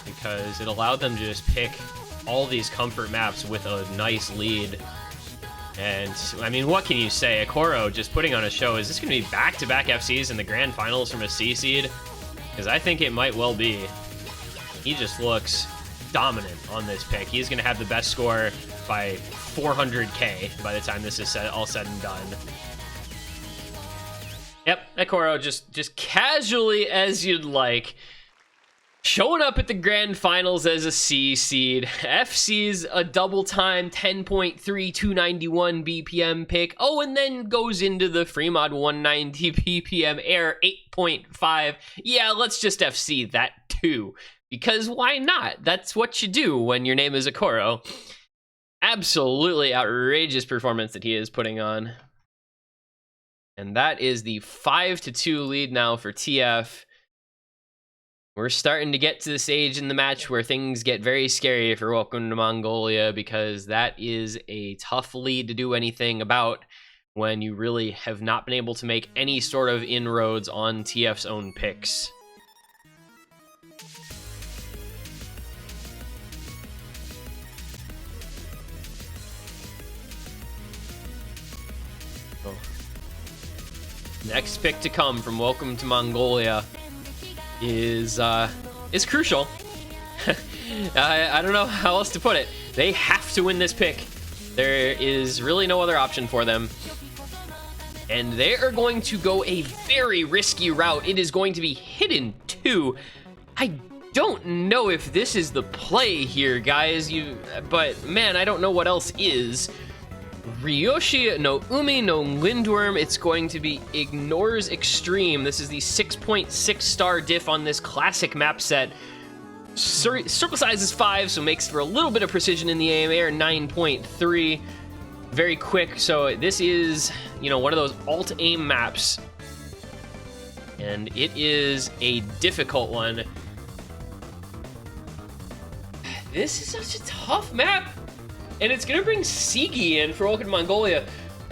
because it allowed them to just pick all these comfort maps with a nice lead. And, I mean, what can you say? Akoro just putting on a show. Is this going to be back-to-back FCs in the grand finals from a C seed? Because I think it might well be. He just looks dominant on this pick. He's going to have the best score by 400k by the time this is all said and done. Yep, Akoro just casually as you'd like. Showing up at the grand finals as a C seed. FC's a double time 10.3291 BPM pick. Oh, and then goes into the free mod 190 BPM air 8.5. Yeah, let's just FC that too. Because why not? That's what you do when your name is Akoro. Absolutely outrageous performance that he is putting on. And that is the 5-2 lead now for TF. We're starting to get to the stage in the match where things get very scary for Welcome to Mongolia, because that is a tough lead to do anything about when you really have not been able to make any sort of inroads on TF's own picks. Oh. Next pick to come from Welcome to Mongolia is crucial. I don't know how else to put it. They have to win this pick. There is really no other option for them. And they are going to go a very risky route. It is going to be hidden too. I don't know if this is the play here, guys. But man, I don't know what else is. Ryoshi no Umi no Lindworm. It's going to be Ignores Extreme. This is the 6.6 star diff on this classic map set. Circle size is 5, so makes for a little bit of precision in the aim. Air 9.3. Very quick. So this is, one of those alt aim maps. And it is a difficult one. This is such a tough map. And it's going to bring Suiji in for Welcome to Mongolia.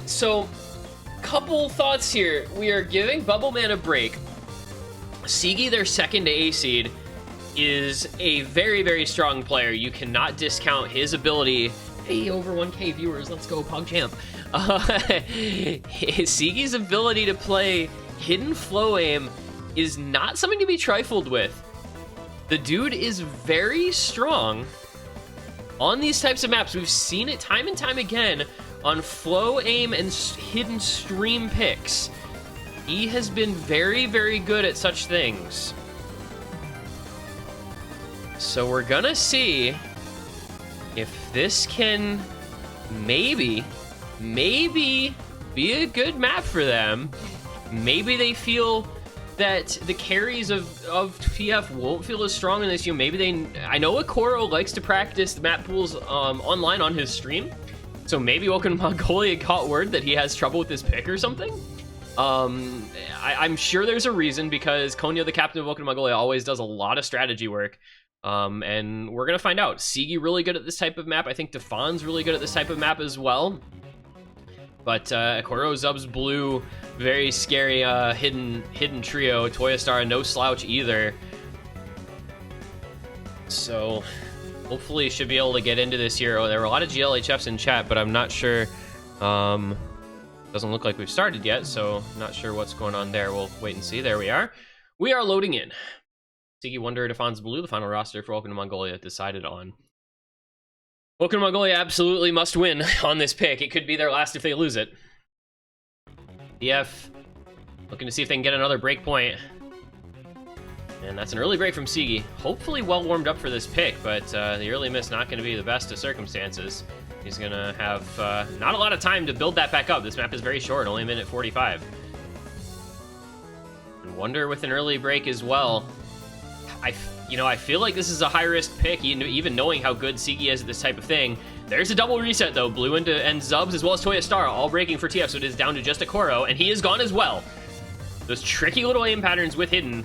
So, couple thoughts here. We are giving Bubbleman a break. Suiji, their second A seed, is a very, very strong player. You cannot discount his ability. Hey, over 1k viewers, let's go, PogChamp. Suiji's ability to play hidden flow aim is not something to be trifled with. The dude is very strong on these types of maps. We've seen it time and time again on flow aim and hidden stream picks. He has been very, very good at such things. So we're gonna see if this can maybe be a good map for them. Maybe they feel that the carries of TF won't feel as strong in this year. Maybe I know Akoro likes to practice the map pools online on his stream, so maybe Welcome to Mongolia caught word that he has trouble with this pick or something. I'm sure there's a reason, because Konya, the captain of Welcome to Mongolia, always does a lot of strategy work. And we're gonna find out. Sigi really good at this type of map. I think Defan's really good at this type of map as well. But Akoro, Zubs, Blue, very scary hidden trio. Toyostar, no slouch either. So hopefully should be able to get into this here. Oh, there were a lot of GLHFs in chat, but I'm not sure. Doesn't look like we've started yet, so not sure what's going on there. We'll wait and see. There we are. We are loading in. Sigi, Wonder, Defan's Blue, the final roster for Welcome to Mongolia decided on. Welcome to Mongolia absolutely must win on this pick. It could be their last if they lose it. EF looking to see if they can get another break point. And that's an early break from Sigi. Hopefully well warmed up for this pick, but the early miss not going to be the best of circumstances. He's going to have not a lot of time to build that back up. This map is very short, only a minute 45. And Wonder with an early break as well. I feel like this is a high-risk pick, even knowing how good Sigi is at this type of thing. There's a double reset, though. Blue and Zubs, as well as Toyostar, all breaking for TF, so it is down to just Akoro, and he is gone as well. Those tricky little aim patterns with Hidden,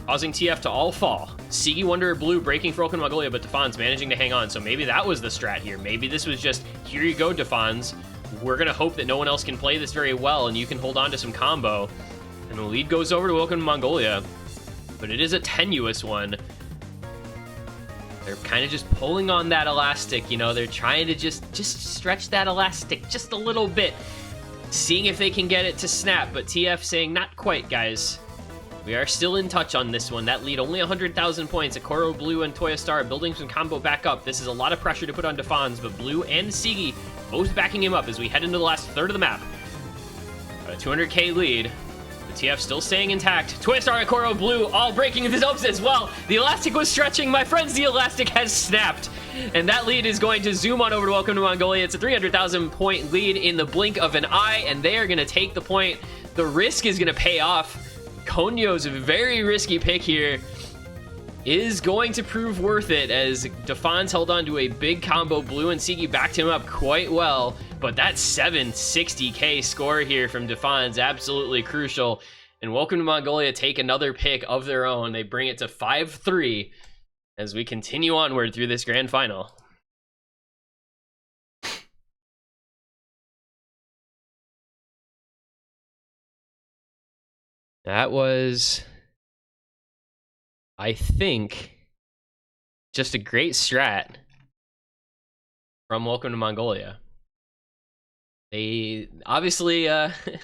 causing TF to all fall. Sigi, Wonder, Blue breaking for Welcome to Mongolia, but Defan's managing to hang on, so maybe that was the strat here. Maybe this was just, here you go, Defan's. We're going to hope that no one else can play this very well, and you can hold on to some combo. And the lead goes over to Welcome to Mongolia. But it is a tenuous one. They're kind of just pulling on that elastic, they're trying to just stretch that elastic just a little bit, seeing if they can get it to snap, but TF saying not quite, guys. We are still in touch on this one. That lead only 100,000 points. Akoro, Blue, and Toyostar building some combo back up. This is a lot of pressure to put on Defan's, but Blue and Sigi both backing him up as we head into the last third of the map. A 200k lead. TF still staying intact. Toyostar, Akoro, Blue, all breaking the Zubs as well. The elastic was stretching. My friends, the elastic has snapped. And that lead is going to zoom on over to Welcome to Mongolia. It's a 300,000 point lead in the blink of an eye, and they are going to take the point. The risk is going to pay off. Konyo's very risky pick here is going to prove worth it, as Defan's held on to a big combo. Blue and Sigi backed him up quite well, but that 760k score here from Defan's absolutely crucial. And Welcome to Mongolia take another pick of their own. They bring it to 5-3 as we continue onward through this grand final. That was, I think, just a great strat from Welcome to Mongolia. They obviously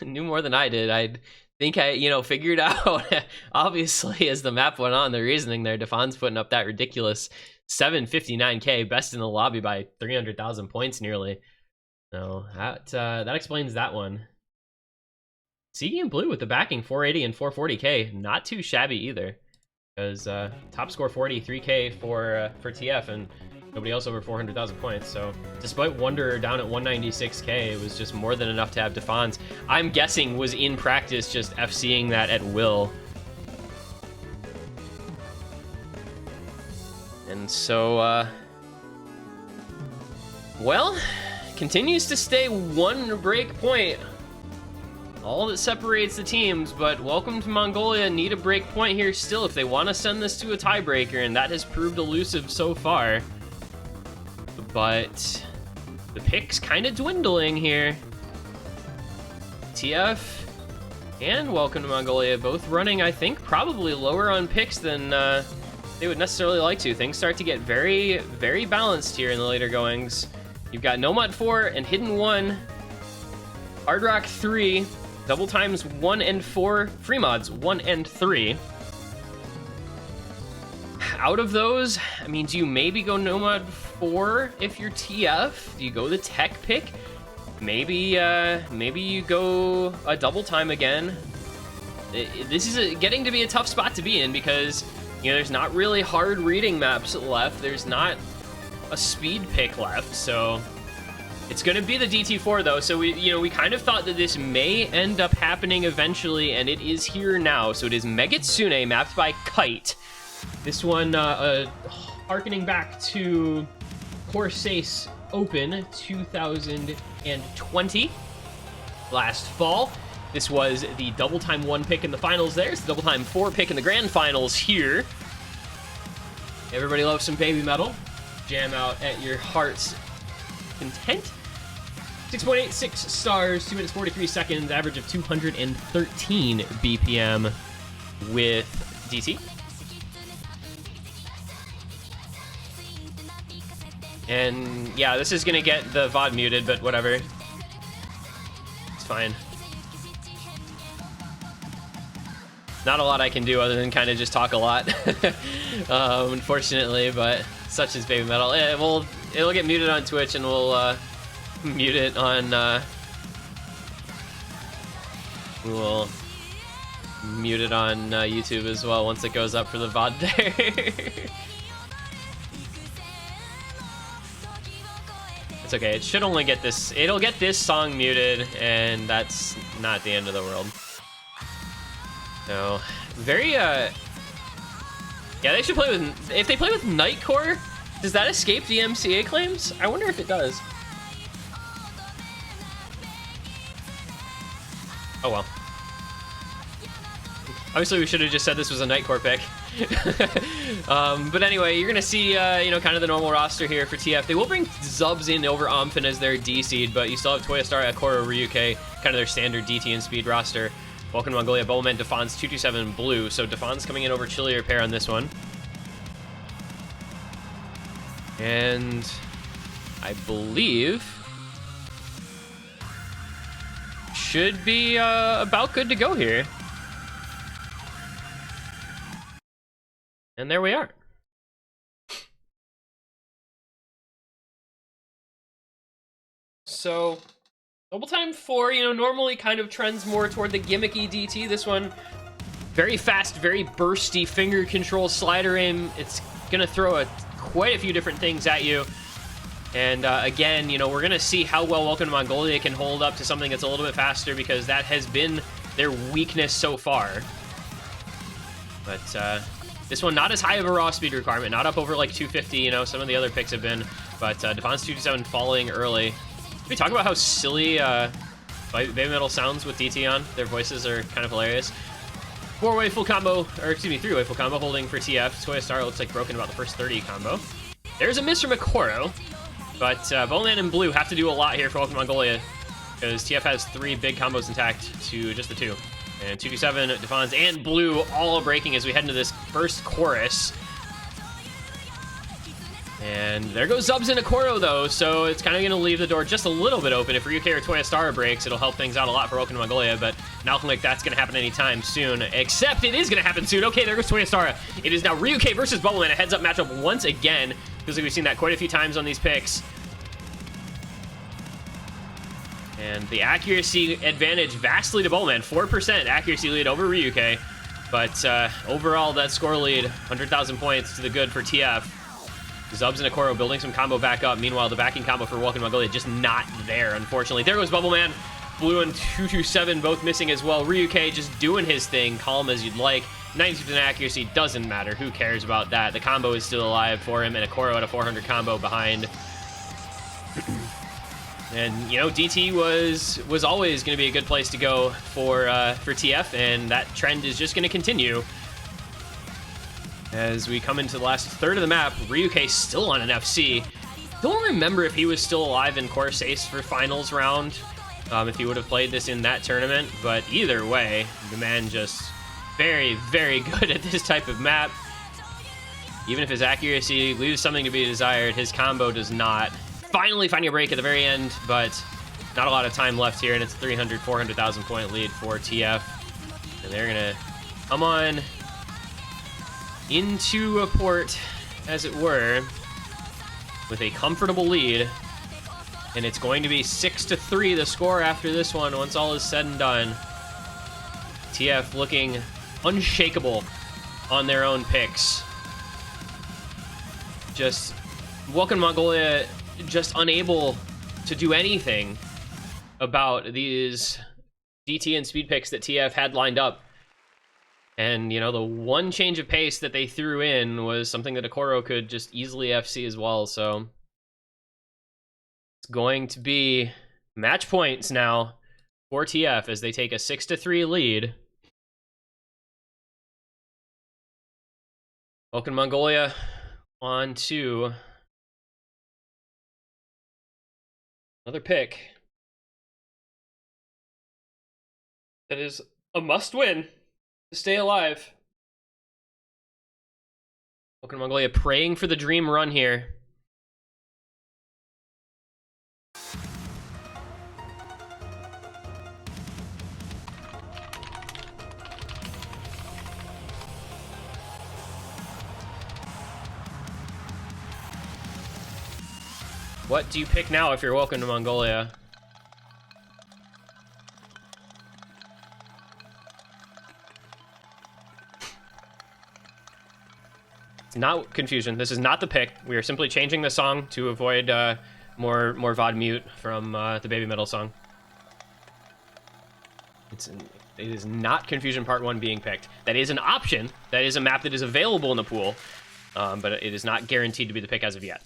knew more than I did. I think I, figured out, obviously, as the map went on, the reasoning there. Defan's putting up that ridiculous 759k, best in the lobby by 300,000 points nearly. So that explains that one. Sigi and Blue with the backing 480 and 440k, not too shabby either. Because top score 43k for TF, and nobody else over 400,000 points. So despite Wonder down at 196k, it was just more than enough to have Defan's, I'm guessing, was in practice just FCing that at will. And so, well, continues to stay one break point. All that separates the teams, but Welcome to Mongolia need a break point here still if they want to send this to a tiebreaker, and that has proved elusive so far. But the pick's kind of dwindling here. TF and Welcome to Mongolia both running, I think, probably lower on picks than they would necessarily like to. Things start to get very, very balanced here in the later goings. You've got Nomad 4 and Hidden 1, Hard Rock 3, Double Times 1 and 4, Free Mods 1 and 3. Out of those, I mean, do you maybe go Nomad 4 if you're TF? Do you go the tech pick? Maybe you go a Double Time again. This is getting to be a tough spot to be in because, there's not really hard reading maps left. There's not a speed pick left, so It's going to be the DT4 though, so we kind of thought that this may end up happening eventually, and it is here now. So it is Megitsune mapped by Kite. This one harkening back to Corsace Open 2020 last fall. This was the double time 1 pick in the finals there. It's the double time 4 pick in the grand finals here. Everybody loves some baby metal. Jam out at your heart's content. 6.86 stars, 2 minutes 43 seconds, average of 213 BPM with DT. And yeah, this is gonna get the VOD muted, but whatever. It's fine. Not a lot I can do other than kind of just talk a lot, unfortunately, but such is baby metal. It'll get muted on Twitch, and we'll mute it on YouTube as well once it goes up for the VOD there. It's okay, it should only get this, it'll get this song muted, and that's not the end of the world. So, very, yeah, they should play with, if they play with Nightcore, does that escape the MCA claims? I wonder if it does. Oh well. Obviously, we should have just said this was a Nightcore pick. But anyway, you're gonna see, kind of the normal roster here for TF. They will bring Zubs in over Amphin as their D seed, but you still have Toyostar, Akoro, Ryuke, kind of their standard DT and speed roster. Welcome to Mongolia, Bowman, Defons, 227 blue. So Defons coming in over chillier pair on this one. And I believe should be about good to go here. And there we are. So, double time 4, normally kind of trends more toward the gimmicky DT. This one, very fast, very bursty finger control slider aim. It's gonna throw quite a few different things at you. And again, we're gonna see how well Welcome to Mongolia can hold up to something that's a little bit faster, because that has been their weakness so far. But this one, not as high of a raw speed requirement, not up over like 250, some of the other picks have been, but Defons 227 falling early. Can we talk about how silly Baby Metal sounds with DT on? Their voices are kind of hilarious. 4-way full combo, or excuse me, 3-way full combo holding for TF. Toyostar looks like broken about the first 30 combo. There's a miss from Akoro, but Bowman and Blue have to do a lot here for Welcome to Mongolia, because TF has 3 big combos intact to just the 2. And 227, Defons, and Blue all breaking as we head into this first chorus. And there goes Zubs and Akoro, though, so it's kind of going to leave the door just a little bit open. If Ryuke or Toyostar breaks, it'll help things out a lot for Welcome to Mongolia, but not looking like that's going to happen anytime soon, except it is going to happen soon. Okay, there goes Toyostar. It is now Ryuke versus Bubbleman, a heads-up matchup once again, because we've seen that quite a few times on these picks. And the accuracy advantage vastly to Bowman, 4% accuracy lead over Ryuke. But overall, that score lead, 100,000 points to the good for TF. Zubs and Akoro building some combo back up. Meanwhile, the backing combo for Welcome to Mongolia just not there, unfortunately. There goes Bubbleman. Blue and 227 both missing as well. Ryuke just doing his thing, calm as you'd like. 90% accuracy, doesn't matter. Who cares about that? The combo is still alive for him, and Akoro at a 400 combo behind. And, DT was always going to be a good place to go for TF, and that trend is just going to continue. As we come into the last third of the map, Ryuke still on an FC. Don't remember if he was still alive in Corsace for finals round, if he would have played this in that tournament, but either way, the man just very, very good at this type of map. Even if his accuracy leaves something to be desired, his combo does not. Finally finding a break at the very end, but not a lot of time left here, and it's 300, 400,000 point lead for TF. And they're gonna come on into a port, as it were, with a comfortable lead. And it's going to be 6-3 the score after this one, once all is said and done. TF looking unshakable on their own picks. Just Welcome to Mongolia just unable to do anything about these DT and speed picks that TF had lined up. And, you know, the one change of pace that they threw in was something that Okoro could just easily FC as well, so it's going to be match points now for TF as they take a 6-3 lead. Welcome Mongolia on to another pick that is a must-win to stay alive. Welcome Mongolia praying for the dream run here. What do you pick now if you're Welcome to Mongolia? It's not confusion. This is not the pick. We are simply changing the song to avoid more VOD mute from the Baby Metal song. It is not Confusion Part 1 being picked. That is an option. That is a map that is available in the pool, but it is not guaranteed to be the pick as of yet.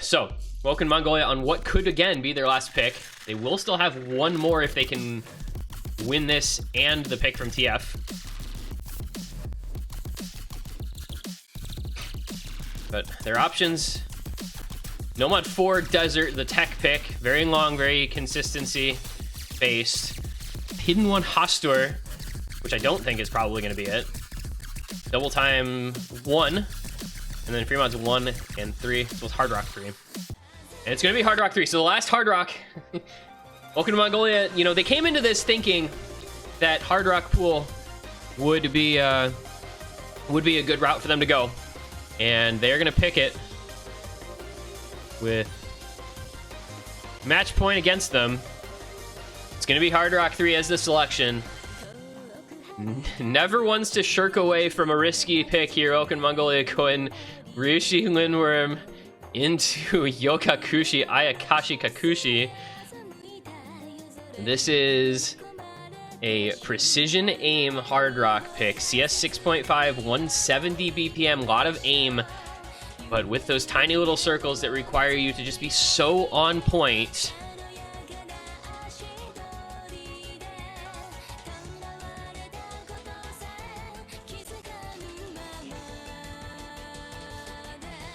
So, Welcome Mongolia on what could again be their last pick. They will still have one more if they can win this and the pick from TF. But their options, Nomad 4, Desert, the tech pick, very long, very consistency based. Hidden One, Hostor, which I don't think is probably going to be it. Double Time 1, and then free mods 1 and 3, so it's Hard Rock 3. And it's going to be Hard Rock 3, so the last Hard Rock. Welcome to Mongolia, you know, they came into this thinking that Hard Rock pool would be a good route for them to go. And they're going to pick it with match point against them. It's going to be Hard Rock 3 as the selection. Never wants to shirk away from a risky pick here. Welcome Mongolia going Ryushi Lindworm into Yokakushi Ayakashi Kakushi. This is a precision aim Hard Rock pick. CS 6.5, 170 BPM, lot of aim, but with those tiny little circles that require you to just be so on point.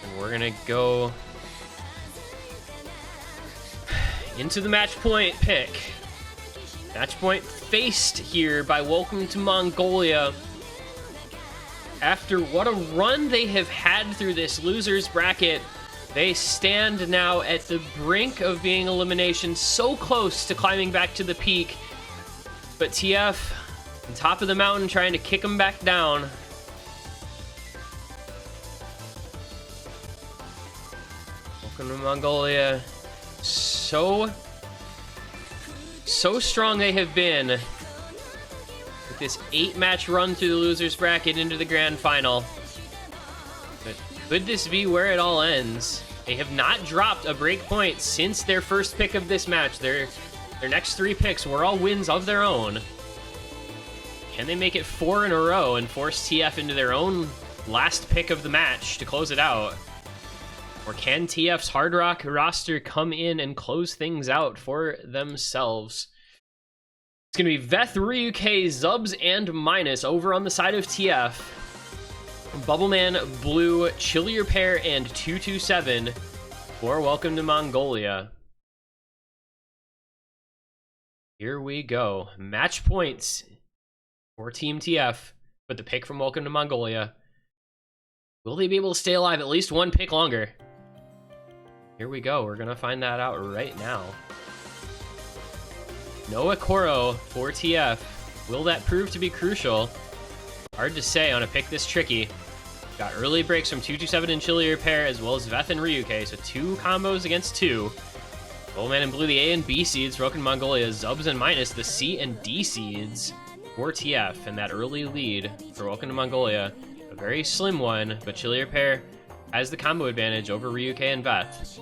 And we're gonna go into the match point pick. Match point faced here by Welcome to Mongolia. After what a run they have had through this losers bracket, they stand now at the brink of being elimination, so close to climbing back to the peak. But TF on top of the mountain trying to kick them back down. Welcome to Mongolia. So strong they have been with this 8-match run through the losers bracket into the grand final. But could this be where it all ends? They have not dropped a break point since their first pick of this match. Their next 3 picks were all wins of their own. Can they make it 4 in a row and force TF into their own last pick of the match to close it out? Or can TF's Hard Rock roster come in and close things out for themselves? It's going to be Veth, Ryuke, Zubs, and Minus over on the side of TF. Bubbleman, Blue, Chillier Pair, and 227 for Welcome to Mongolia. Here we go. Match points for Team TF with the pick from Welcome to Mongolia. Will they be able to stay alive at least one pick longer? Here we go. We're going to find that out right now. No Okoro for TF. Will that prove to be crucial? Hard to say on a pick this tricky. Got early breaks from 227 and Chillier Pair, as well as Veth and Ryuke, so 2 combos against 2. Goldman and Blue, the A and B seeds. Welcome to Mongolia. Zubs and Minus, the C and D seeds for TF. And that early lead for Welcome to Mongolia. A very slim one, but Chillier Pair has the combo advantage over Ryuke and Veth.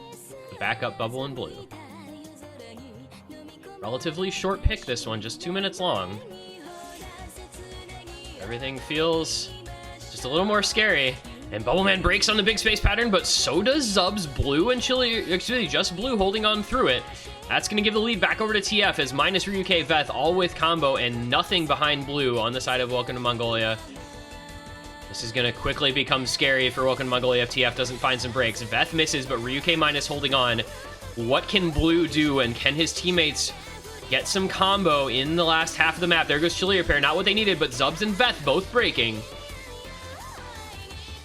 back up Bubble and Blue. Relatively short pick, this one, just 2 minutes long. Everything feels just a little more scary. And Bubbleman breaks on the big space pattern, but so does Zubs. Blue and Chili, just Blue holding on through it. That's going to give the lead back over to TF as minus Ryuke, Veth, all with combo and nothing behind Blue on the side of Welcome to Mongolia. This is going to quickly become scary for Welcome to Mongolia if TF doesn't find some breaks. Veth misses, but Ryuke minus holding on. What can Blue do, and can his teammates get some combo in the last half of the map? There goes Chili Repair, not what they needed, but Zubs and Veth both breaking.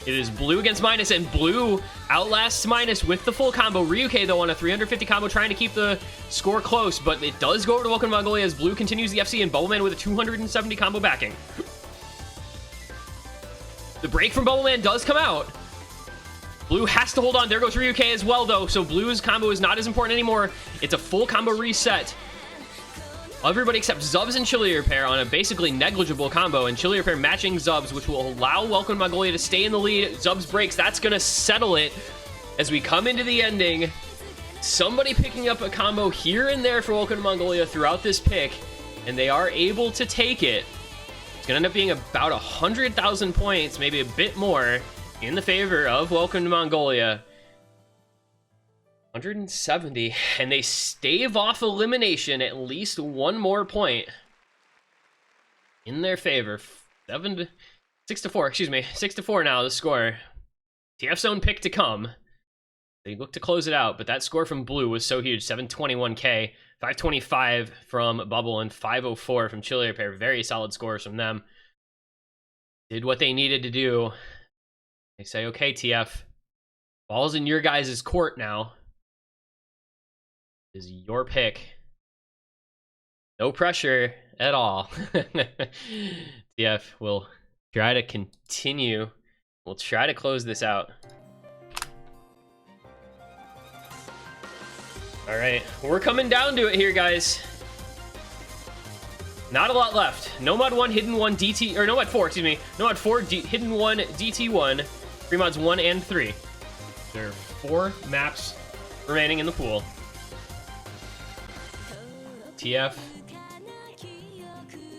It is Blue against Minus, and Blue outlasts Minus with the full combo. Ryuke, though, on a 350 combo, trying to keep the score close, but it does go over to Welcome to Mongolia as Blue continues the FC, and Bubbleman with a 270 combo backing. The break from Bubbleman does come out. Blue has to hold on. There goes Ryuke as well, though, so Blue's combo is not as important anymore. It's a full combo reset. Everybody except Zubs and Chili Repair on a basically negligible combo, and Chili Repair matching Zubs, which will allow Welcome to Mongolia to stay in the lead. Zubs breaks. That's going to settle it as we come into the ending. Somebody picking up a combo here and there for Welcome to Mongolia throughout this pick, and they are able to take it. It's going to end up being about 100,000 points, maybe a bit more, in the favor of Welcome to Mongolia. 170, and they stave off elimination at least one more point in their favor. 6-4, excuse me, 6-4 now, the score. TF's own pick to come. They look to close it out, but that score from Blue was so huge. 721k, 525 from Bubble, and 504 from Chili Repair. Very solid scores from them. Did what they needed to do. They say, okay, TF, ball's in your guys' court now. Is your pick. No pressure at all. TF will try to continue. We'll try to close this out. All right, we're coming down to it here, guys. Not a lot left. Nomad 1, Hidden 1, DT, or Nomad 4, excuse me. Nomad 4, Hidden 1, DT 1, Free Mods 1 and 3. There are 4 maps remaining in the pool. TF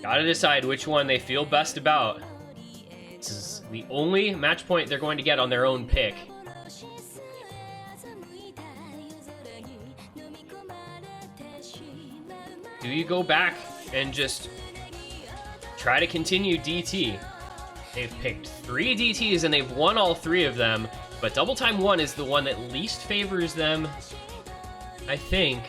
gotta decide which one they feel best about. This is the only match point they're going to get on their own pick. Do you go back and just try to continue DT? They've picked 3 DTs and they've won all 3 of them, but Double Time 1 is the one that least favors them, I think.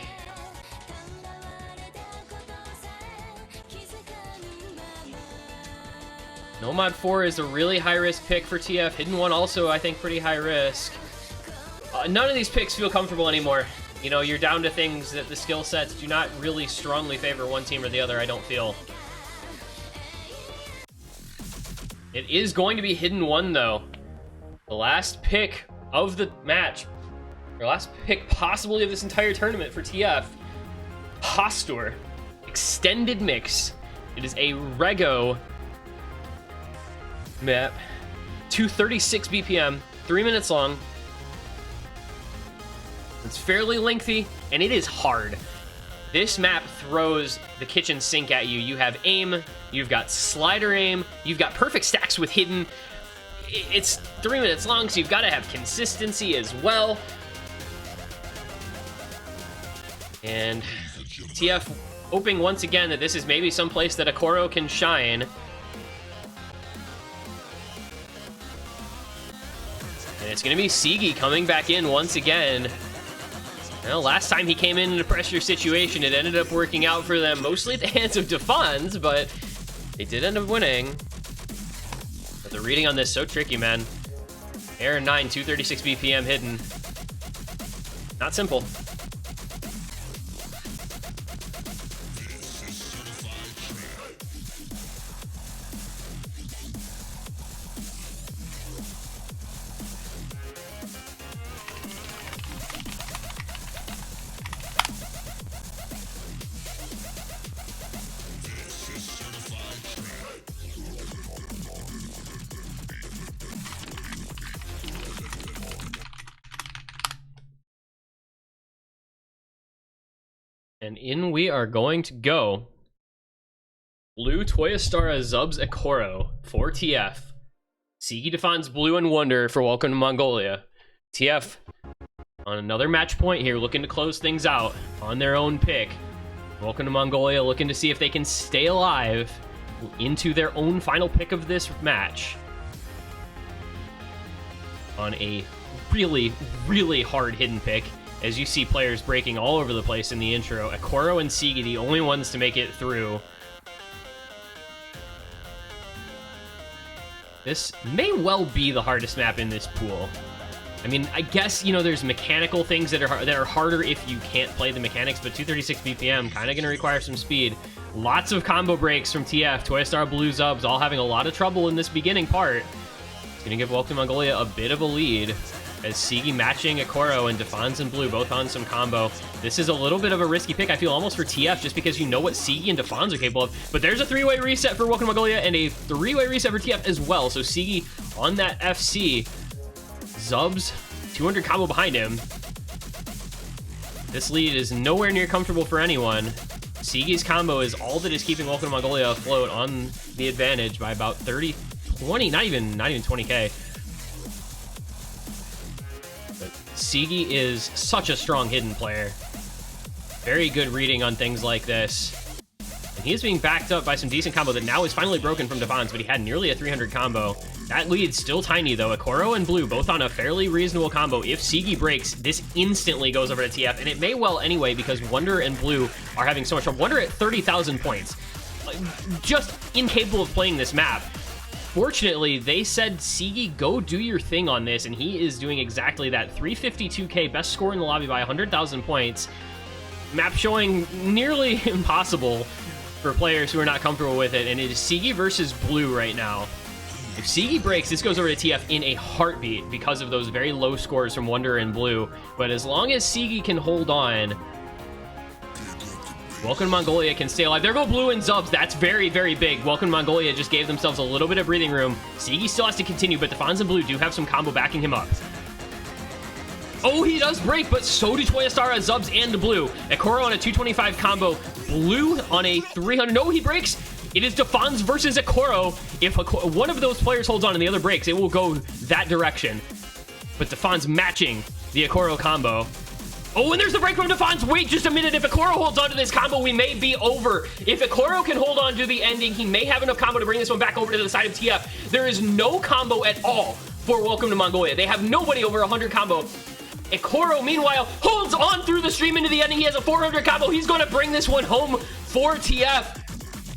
Nomad 4 is a really high-risk pick for TF. Hidden 1 also, I think, pretty high risk. None of these picks feel comfortable anymore. You know, you're down to things that the skill sets do not really strongly favor one team or the other, I don't feel. It is going to be Hidden 1, though. The last pick of the match. Or last pick, possibly, of this entire tournament for TF. Hostor. Extended Mix. It is a Rego map, 236 BPM, 3 minutes long. It's fairly lengthy, and it is hard. This map throws the kitchen sink at you. You have aim, you've got slider aim, you've got perfect stacks with hidden. It's 3 minutes long, so you've got to have consistency as well. And TF hoping once again that this is maybe some place that Akoro can shine. And it's going to be Sigi coming back in once again. Well, last time he came in a pressure situation, it ended up working out for them, mostly at the hands of Defans, but they did end up winning. But the reading on this, so tricky, man. Air 9, 236 BPM hidden. Not simple. And in we are going to go. Blue, Toyostara, Zubs, Ekoro for TF. Suiji defines Blue and Wonder for Welcome to Mongolia. TF on another match point here, looking to close things out on their own pick. Welcome to Mongolia, looking to see if they can stay alive into their own final pick of this match. On a really, really hard hidden pick. As you see players breaking all over the place in the intro. Ekoro and Suiji, the only ones to make it through. This may well be the hardest map in this pool. I mean, I guess, you know, there's mechanical things that are harder if you can't play the mechanics, but 236 BPM, kind of going to require some speed. Lots of combo breaks from TF, Toyostar, Blue, Zubs, all having a lot of trouble in this beginning part. It's going to give Welcome to Mongolia a bit of a lead, as Suiji matching Ekoro and Defans and Blue both on some combo. This is a little bit of a risky pick, I feel, almost for TF, just because you know what Suiji and Defans are capable of. But there's a three-way reset for Welcome to Mongolia and a three-way reset for TF as well. So Suiji on that FC. Zubs, 200 combo behind him. This lead is nowhere near comfortable for anyone. Suiji's combo is all that is keeping Welcome to Mongolia afloat on the advantage by about 30, 20, not even 20k. But Suiji is such a strong hidden player. Very good reading on things like this. And he is being backed up by some decent combo that now is finally broken from Defans, but he had nearly a 300 combo. That lead's still tiny, though. Ekoro and Blue both on a fairly reasonable combo. If Suiji breaks, this instantly goes over to TF, and it may well anyway, because Wonder and Blue are having so much trouble. Wonder at 30,000 points. Just incapable of playing this map. Fortunately, they said, Suiji, go do your thing on this, and he is doing exactly that. 352k, best score in the lobby by 100,000 points. Map showing nearly impossible for players who are not comfortable with it, and it is Suiji versus Blue right now. If Suiji breaks, this goes over to TF in a heartbeat because of those very low scores from Wonder and Blue. But as long as Suiji can hold on, Welcome to Mongolia can stay alive. There go Blue and Zubs. That's very, very big. Welcome to Mongolia just gave themselves a little bit of breathing room. Suiji still has to continue, but Defans and Blue do have some combo backing him up. Oh, he does break, but so do Toyostara, Zubs, and Blue. Ekoro on a 225 combo. Blue on a 300. No, he breaks. It is Defans versus Ekoro. If one of those players holds on and the other breaks, it will go that direction. But Defans matching the Ekoro combo. Oh, and there's the break from Defans. Wait just a minute. If Ekoro holds on to this combo, we may be over. If Ekoro can hold on to the ending, he may have enough combo to bring this one back over to the side of TF. There is no combo at all for Welcome to Mongolia. They have nobody over 100 combo. Ekoro, meanwhile, holds on through the stream into the ending. He has a 400 combo. He's going to bring this one home for TF.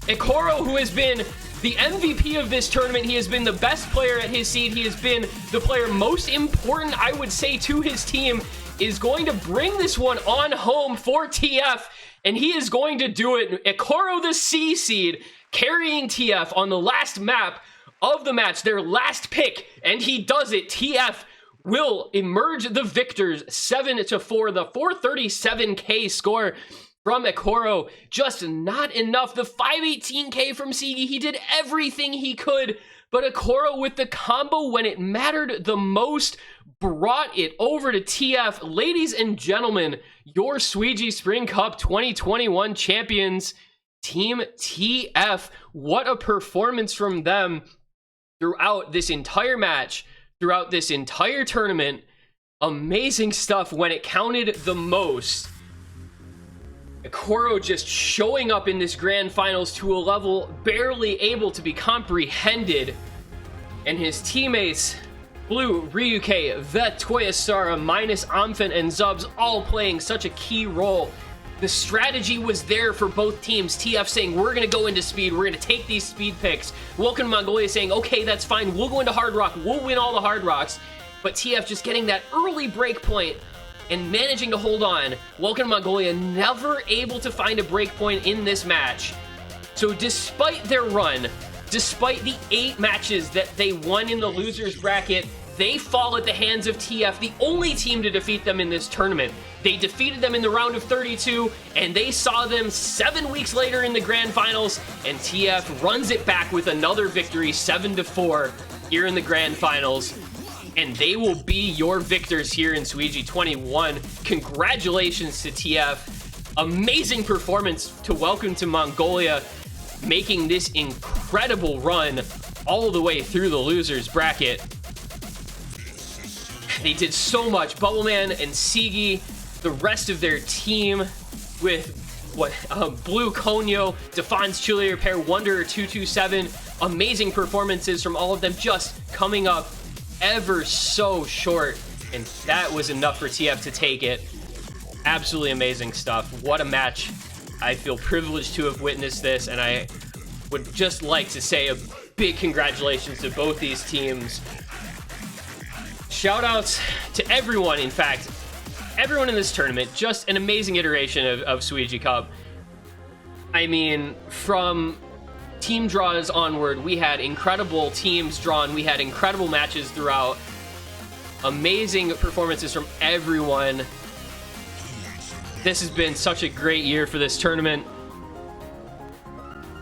Ekoro, who has been the MVP of this tournament, he has been the best player at his seed. He has been the player most important, I would say, to his team, is going to bring this one on home for TF, and he is going to do it. Ekoro, the C seed, carrying TF on the last map of the match, their last pick, and he does it. TF will emerge the victors 7-4, the 437k score from Ekoro, just not enough. The 518k from Suiji, he did everything he could, but Ekoro with the combo when it mattered the most brought it over to TF. Ladies and gentlemen, your Suiji Spring Cup 2021 champions, Team TF. What a performance from them throughout this entire match, throughout this entire tournament. Amazing stuff when it counted the most. Ekoro just showing up in this grand finals to a level barely able to be comprehended, and his teammates Blue, Ryuke, Vet, Toyosara, minus Amphan and Zubs all playing such a key role. The strategy was there for both teams. TF saying, we're going to go into speed, we're going to take these speed picks. Welcome to Mongolia saying, okay, that's fine, we'll go into Hard Rock, we'll win all the Hard Rocks. But TF just getting that early break point and managing to hold on. Welcome to Mongolia never able to find a break point in this match. So despite their run, despite the 8 matches that they won in the losers bracket, they fall at the hands of TF, the only team to defeat them in this tournament. They defeated them in the round of 32, and they saw them 7 weeks later in the grand finals, and TF runs it back with another victory, 7-4, here in the grand finals. And they will be your victors here in Suiji 21. Congratulations to TF. amazing performance to welcome to Mongolia, making this incredible run all the way through the losers bracket. They did so much. Bubbleman and Suiji, the rest of their team with Blue Konyo, Defon's Cheerleader pair, Wanderer 227. Amazing performances from all of them, just coming up ever so short. And that was enough for TF to take it. Absolutely amazing stuff. What a match. I feel privileged to have witnessed this, and I would just like to say a big congratulations to both these teams. Shout outs to everyone, in fact, everyone in this tournament. Just an amazing iteration of Suiji Cup. I mean, from team draws onward, we had incredible teams drawn. We had incredible matches throughout. Amazing performances from everyone. This has been such a great year for this tournament.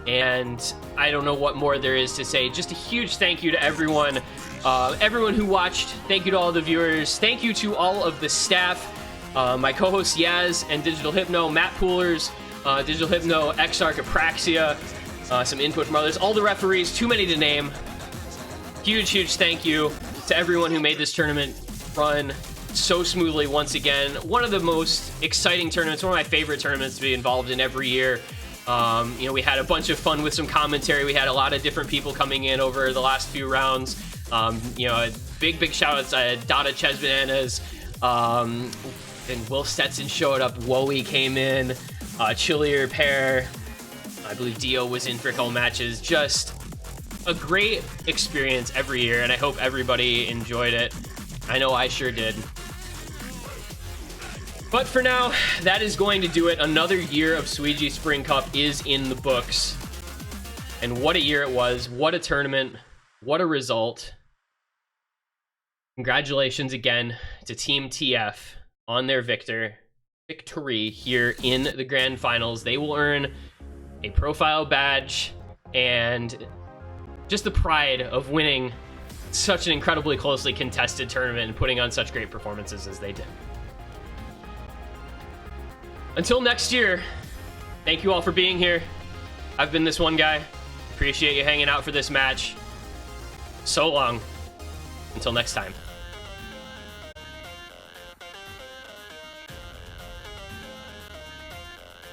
And I don't know what more there is to say. Just a huge thank you to everyone. Everyone who watched. Thank you to all the viewers. Thank you to all of the staff. My co-host Yaz and Digital Hypno, Matt Poolers, Digital Hypno, Exarch Apraxia, some input from others, all the referees, too many to name. Huge thank you to everyone who made this tournament run so smoothly once again. One of the most exciting tournaments, one of my favorite tournaments to be involved in every year. You know, we had a bunch of fun with some commentary. We had a lot of different people coming in over the last few rounds. You know, big shout outs to Dada Ches Bananas, and Will Stetson showed up. Woey came in, Chillier pair. I believe Dio was in for a couple matches. Just a great experience every year, and I hope everybody enjoyed it. I know I sure did. But for now, that is going to do it. Another year of Suiji Spring Cup is in the books. And what a year it was. What a tournament. What a result. Congratulations again to Team TF on their victory here in the grand finals. They will earn a profile badge and just the pride of winning such an incredibly closely contested tournament and putting on such great performances as they did. Until next year, thank you all for being here. I've been this one guy. Appreciate you hanging out for this match. So long. Until next time.